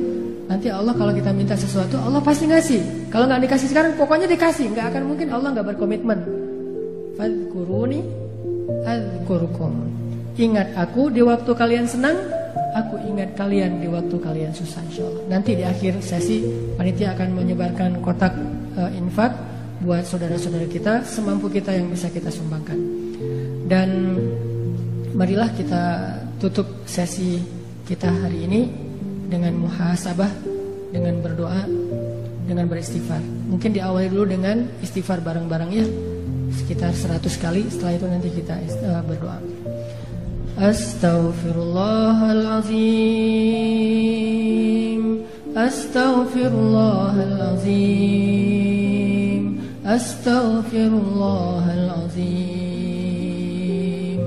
nanti Allah kalau kita minta sesuatu, Allah pasti ngasih. Kalau nggak dikasih sekarang, pokoknya dikasih. Nggak akan mungkin Allah nggak berkomitmen. Fadhkuruni adzkurkum. Ingat aku di waktu kalian senang, aku ingat kalian di waktu kalian susah, insyaallah. Nanti di akhir sesi panitia akan menyebarkan kotak infak buat saudara-saudara kita, semampu kita yang bisa kita sumbangkan. Dan marilah kita tutup sesi kita hari ini dengan muhasabah, dengan berdoa, dengan beristighfar. Mungkin diawali dulu dengan istighfar bareng-bareng ya, sekitar 100 kali. Setelah itu nanti kita berdoa. Astaghfirullahalazim, astaghfirullahalazim, astaghfirullahalazim,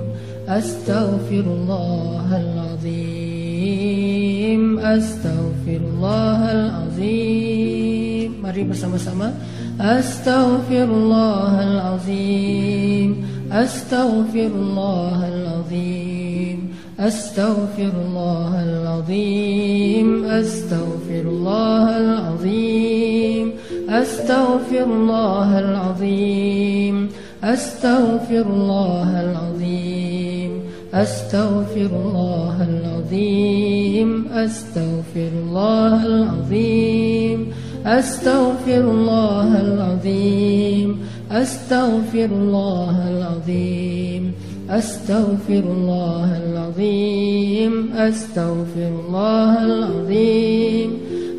astaghfirullahalazim, astaghfirullahalazim. Mari bersama-sama. Astaghfirullahalazim, astaghfirullahalazim, astaghfirullahalazim, astaghfirullahalazim, astaghfirullahalazim, astaghfirullahalazim, astaghfirullahalazim, astaghfirullahalazim, astaghfirullahalazim, astaghfirullahalazim, astaghfirullahalazim, astaghfirullahalazim,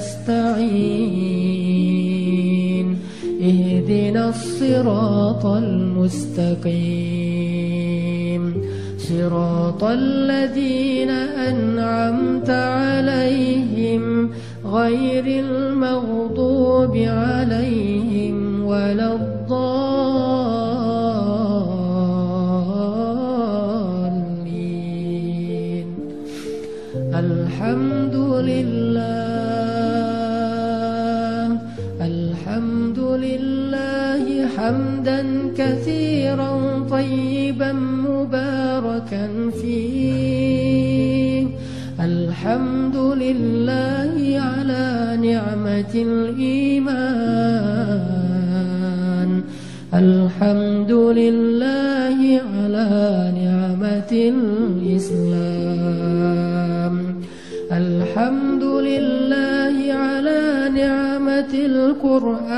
نستعين اهدنا الصراط المستقيم صراط الذين أنعمت عليهم غير المغضوب عليهم ولا الضالين الحمد لله حمدا كثيرا طيبا مباركا فيه الحمد لله على نعمة الإيمان الحمد لله على نعمة الإسلام الحمد لله على نعمة القرآن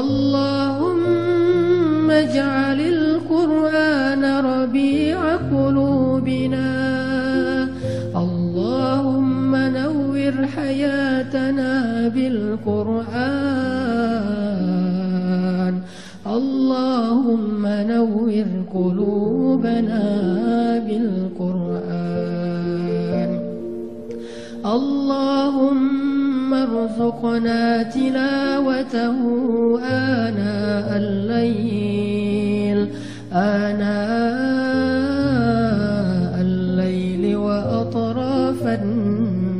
اللهم اجعل القرآن ربيع قلوبنا اللهم نور حياتنا بالقرآن اللهم نور قلوبنا بالقرآن اللهم ارزقنا تلاوته آناء الليل وأطراف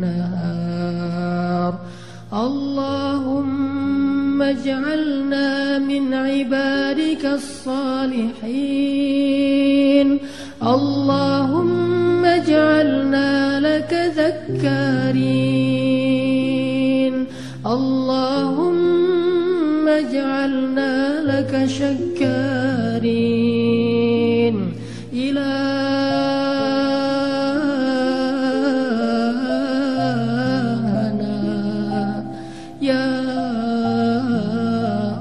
النهار اللهم اجعلنا من عبادك الصالحين اللهم اجعلنا لك ذكارين اللهم اجعلنا لك شكارين إلهنا يا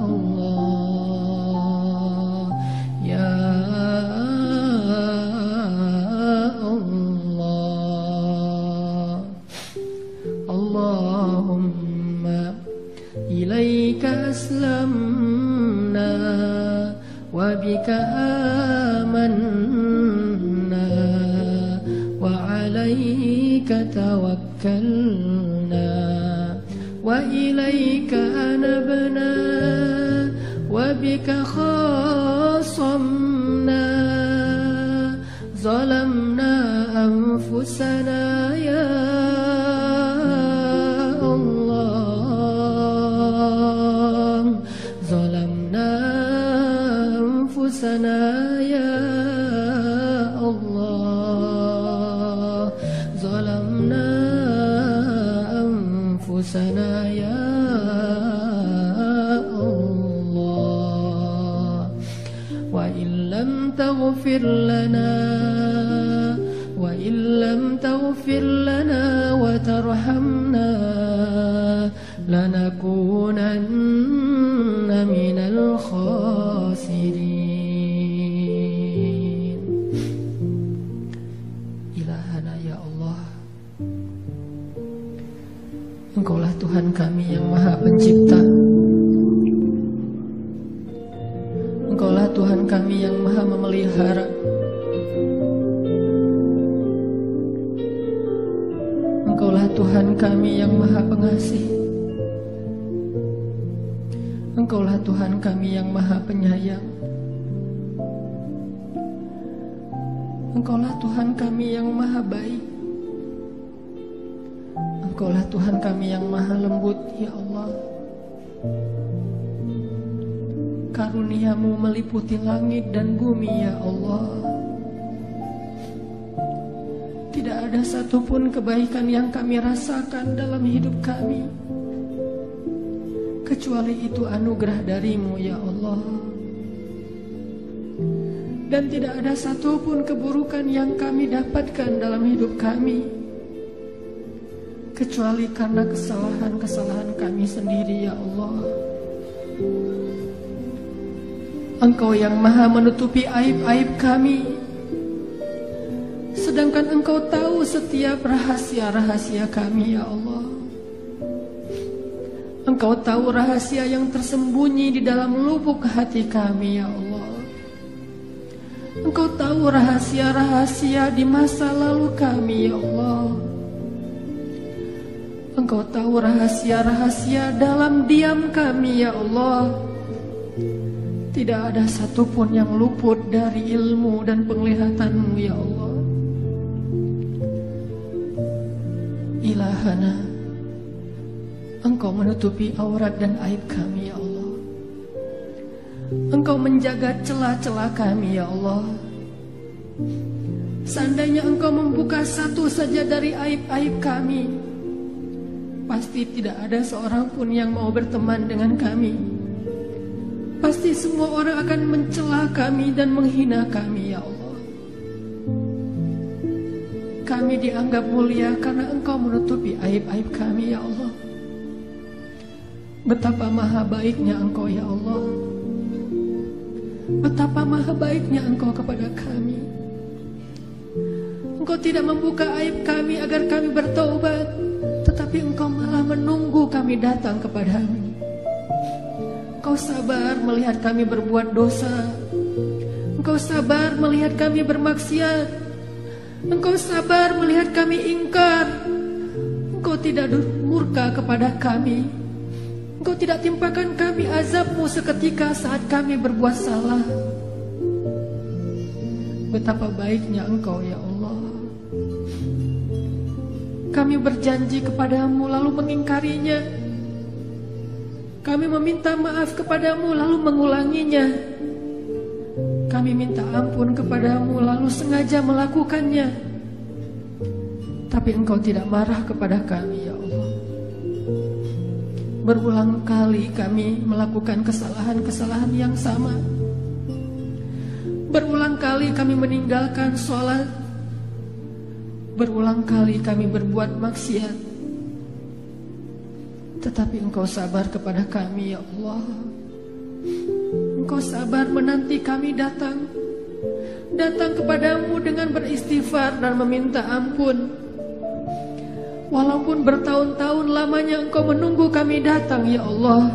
الله يا الله اللهم إليك أسلمنا وبك آمنا وعليك توكلنا وإليك أنبنا وبك خاصمنا ظلمنا أنفسنا يا الله ظلمنا أنفسنا يا الله ظلمنا أنفسنا يا الله وإن لم تغفر لنا وترحمنا لنكونن من الخاسرين Ilahana ya Allah, Engkaulah Tuhan kami yang Maha Pencipta, Engkaulah Tuhan kami yang Maha Memelihara, Engkaulah Tuhan kami yang Maha Pengasih, Engkaulah Tuhan kami yang Maha Penyayang, Engkaulah Tuhan kami yang Maha Baik, Engkaulah Tuhan kami yang Maha Lembut ya Allah. Karunia-Mu meliputi langit dan bumi ya Allah. Tidak ada satupun kebaikan yang kami rasakan dalam hidup kami kecuali itu anugerah dari-Mu ya Allah. Dan tidak ada satupun keburukan yang kami dapatkan dalam hidup kami kecuali karena kesalahan-kesalahan kami sendiri ya Allah. Engkau yang Maha menutupi aib-aib kami, sedangkan Engkau tahu setiap rahasia-rahasia kami ya Allah. Engkau tahu rahasia yang tersembunyi di dalam lubuk hati kami ya Allah. Engkau tahu rahasia-rahasia di masa lalu kami ya Allah. Engkau tahu rahasia-rahasia dalam diam kami ya Allah. Tidak ada satupun yang luput dari ilmu dan penglihatan-Mu ya Allah. Ilahana, Engkau menutupi aurat dan aib kami ya Allah. Engkau menjaga celah-celah kami ya Allah. Seandainya Engkau membuka satu saja dari aib-aib kami, pasti tidak ada seorang pun yang mau berteman dengan kami. Pasti semua orang akan mencela kami dan menghina kami ya Allah. Kami dianggap mulia karena Engkau menutupi aib-aib kami ya Allah. Betapa maha baiknya Engkau ya Allah. Betapa maha baiknya Engkau kepada kami. Engkau tidak membuka aib kami agar kami bertaubat, tetapi Engkau malah menunggu kami datang kepadamu. Engkau sabar melihat kami berbuat dosa. Engkau sabar melihat kami bermaksiat. Engkau sabar melihat kami ingkar. Engkau tidak murka kepada kami. Engkau tidak timpakan kami azab-Mu seketika saat kami berbuat salah. Betapa baiknya Engkau ya Allah. Kami berjanji kepadamu lalu mengingkarinya. Kami meminta maaf kepadamu lalu mengulanginya. Kami minta ampun kepadamu lalu sengaja melakukannya. Tapi Engkau tidak marah kepada kami ya Allah. Berulang kali kami melakukan kesalahan-kesalahan yang sama. Berulang kali kami meninggalkan sholat. Berulang kali kami berbuat maksiat. Tetapi Engkau sabar kepada kami ya Allah. Engkau sabar menanti kami datang. Datang kepadamu dengan beristighfar dan meminta ampun. Walaupun bertahun-tahun lamanya Engkau menunggu kami datang ya Allah.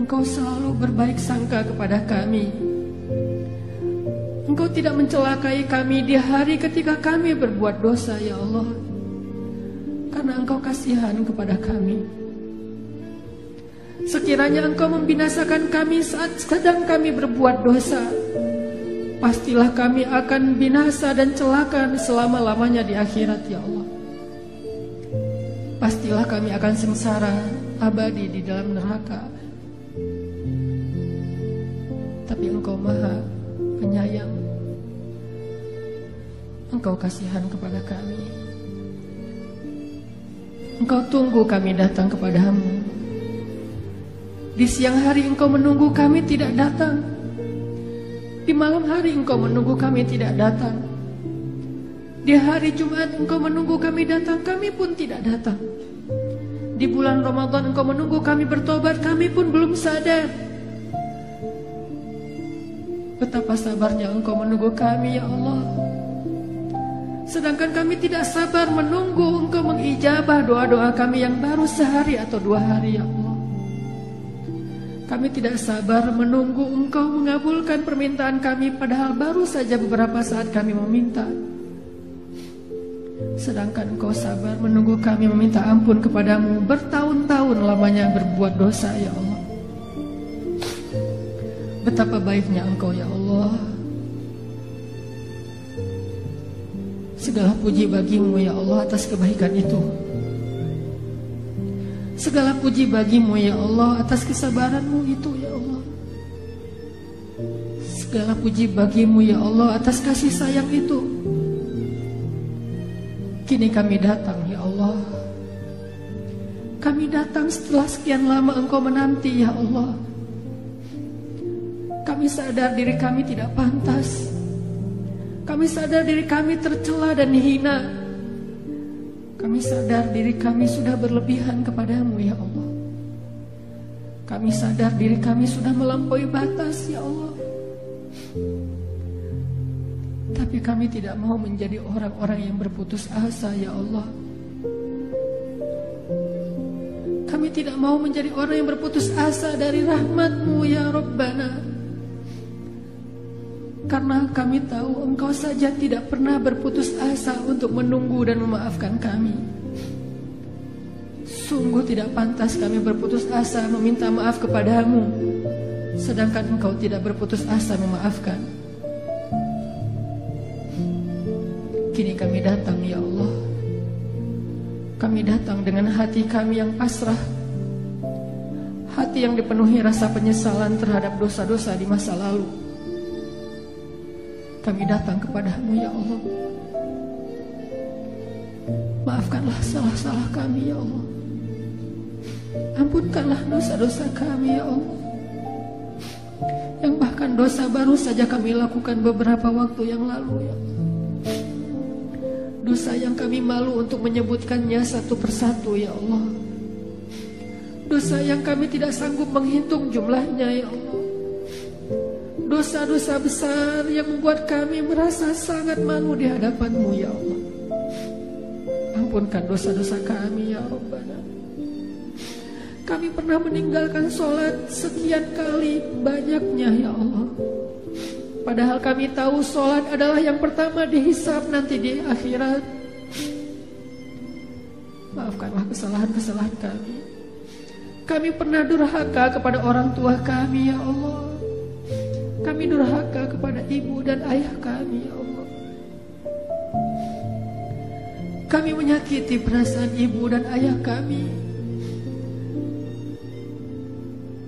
Engkau selalu berbaik sangka kepada kami. Engkau tidak mencelakai kami di hari ketika kami berbuat dosa ya Allah. Karena Engkau kasihan kepada kami. Sekiranya Engkau membinasakan kami saat sedang kami berbuat dosa, pastilah kami akan binasa dan celaka selama-lamanya di akhirat ya Allah. Pastilah kami akan sengsara abadi di dalam neraka. Tapi Engkau maha penyayang. Engkau kasihan kepada kami. Engkau tunggu kami datang kepadamu. Di siang hari Engkau menunggu kami tidak datang. Di malam hari Engkau menunggu kami tidak datang. Di hari Jumat Engkau menunggu kami datang, kami pun tidak datang. Di bulan Ramadan Engkau menunggu kami bertobat, kami pun belum sadar. Betapa sabarnya Engkau menunggu kami ya Allah. Sedangkan kami tidak sabar menunggu Engkau mengijabah doa-doa kami yang baru sehari atau 2 hari ya Allah. Kami tidak sabar menunggu Engkau mengabulkan permintaan kami padahal baru saja beberapa saat kami meminta. Sedangkan Engkau sabar menunggu kami meminta ampun kepadamu bertahun-tahun lamanya berbuat dosa ya Allah. Betapa baiknya Engkau ya Allah. Segala puji bagimu ya Allah atas kebaikan itu. Segala puji bagimu ya Allah atas kesabaranmu itu ya Allah. Segala puji bagimu ya Allah atas kasih sayang itu. Kini kami datang ya Allah. Kami datang setelah sekian lama Engkau menanti ya Allah. Kami sadar diri kami tidak pantas. Kami sadar diri kami tercela dan hina. Kami sadar diri kami sudah berlebihan kepadamu ya Allah. Kami sadar diri kami sudah melampaui batas ya Allah. Tapi kami tidak mau menjadi orang-orang yang berputus asa, ya Allah. Kami tidak mau menjadi orang yang berputus asa dari rahmat-Mu, ya Rabbana. Karena kami tahu Engkau saja tidak pernah berputus asa untuk menunggu dan memaafkan kami. Sungguh tidak pantas kami berputus asa meminta maaf kepadamu, sedangkan Engkau tidak berputus asa memaafkan. Kini kami datang, ya Allah. Kami datang dengan hati kami yang pasrah, hati yang dipenuhi rasa penyesalan terhadap dosa-dosa di masa lalu. Kami datang kepadamu, ya Allah. Maafkanlah salah-salah kami, ya Allah. Ampunkanlah dosa-dosa kami, ya Allah. Yang bahkan dosa baru saja kami lakukan beberapa waktu yang lalu, ya Allah. Dosa yang kami malu untuk menyebutkannya satu persatu, ya Allah. Dosa yang kami tidak sanggup menghitung jumlahnya, ya Allah. Dosa-dosa besar yang membuat kami merasa sangat malu di hadapan-Mu, ya Allah. Ampunkan dosa-dosa kami, ya Rabbana. Kami pernah meninggalkan sholat sekian kali banyaknya, ya Allah. Padahal kami tahu sholat adalah yang pertama dihisab nanti di akhirat. Maafkanlah kesalahan-kesalahan kami. Kami pernah durhaka kepada orang tua kami, ya Allah. Kami durhaka kepada ibu dan ayah kami, ya Allah. Kami menyakiti perasaan ibu dan ayah kami.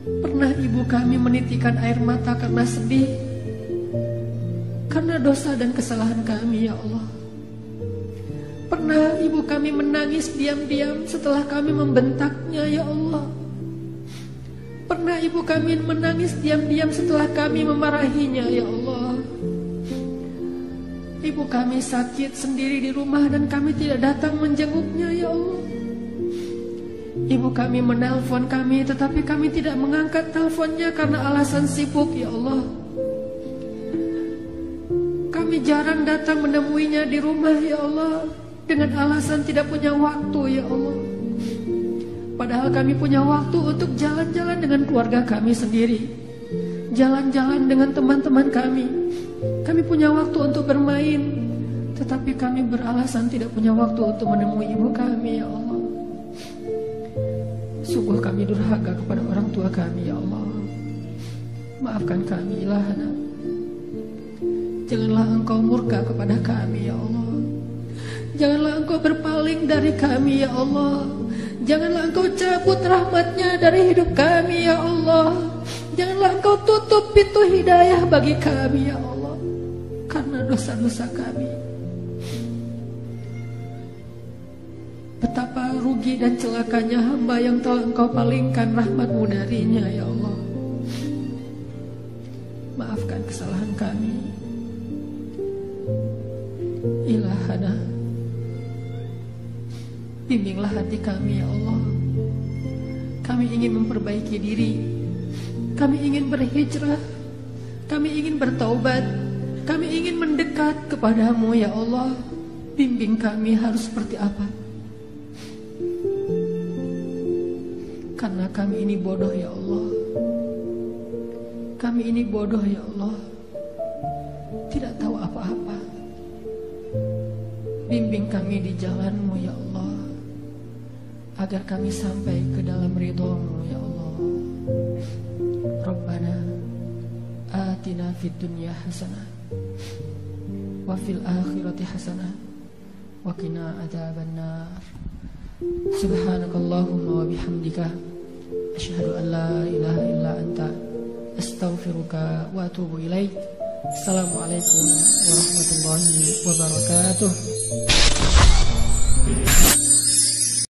Pernah ibu kami menitikan air mata karena sedih, karena dosa dan kesalahan kami, ya Allah. Pernah ibu kami menangis diam-diam setelah kami membentaknya, ya Allah. Pernah ibu kami menangis diam-diam setelah kami memarahinya, ya Allah. Ibu kami sakit sendiri di rumah dan kami tidak datang menjenguknya, ya Allah. Ibu kami menelpon kami tetapi kami tidak mengangkat teleponnya karena alasan sibuk, ya Allah. Kami jarang datang menemuinya di rumah, ya Allah, dengan alasan tidak punya waktu, ya Allah. Padahal kami punya waktu untuk jalan-jalan dengan keluarga kami sendiri, jalan-jalan dengan teman-teman kami. Kami punya waktu untuk bermain, tetapi kami beralasan tidak punya waktu untuk menemui ibu kami, ya Allah. Sungguh kami durhaka kepada orang tua kami, ya Allah. Maafkan kami, Ilahana. Janganlah Engkau murka kepada kami, ya Allah. Janganlah Engkau berpaling dari kami, ya Allah. Janganlah Engkau cabut rahmat-Nya dari hidup kami, ya Allah. Janganlah Engkau tutup pintu hidayah bagi kami, ya Allah, karena dosa-dosa kami. Betapa rugi dan celakanya hamba yang telah Engkau palingkan rahmat-Mu darinya, ya Allah. Maafkan kesalahan kami, Ilahana. Bimbinglah hati kami, ya Allah. Kami ingin memperbaiki diri. Kami ingin berhijrah. Kami ingin bertaubat. Kami ingin mendekat kepadamu, ya Allah. Bimbing kami harus seperti apa. Karena kami ini bodoh, ya Allah. Kami ini bodoh, ya Allah. Tidak tahu apa-apa. Bimbing kami di jalan-Mu, ya Allah, agar kami sampai ke dalam ridho-Mu, ya Allah. Rabbana atina fid dunya hasanah wa fil akhirati hasanah wa qina adzabannar. Subhanakallahumma wa bihamdika asyhadu an la ilaha illa anta astaghfiruka wa atubu ilaik. Assalamualaikum warahmatullahi wabarakatuh.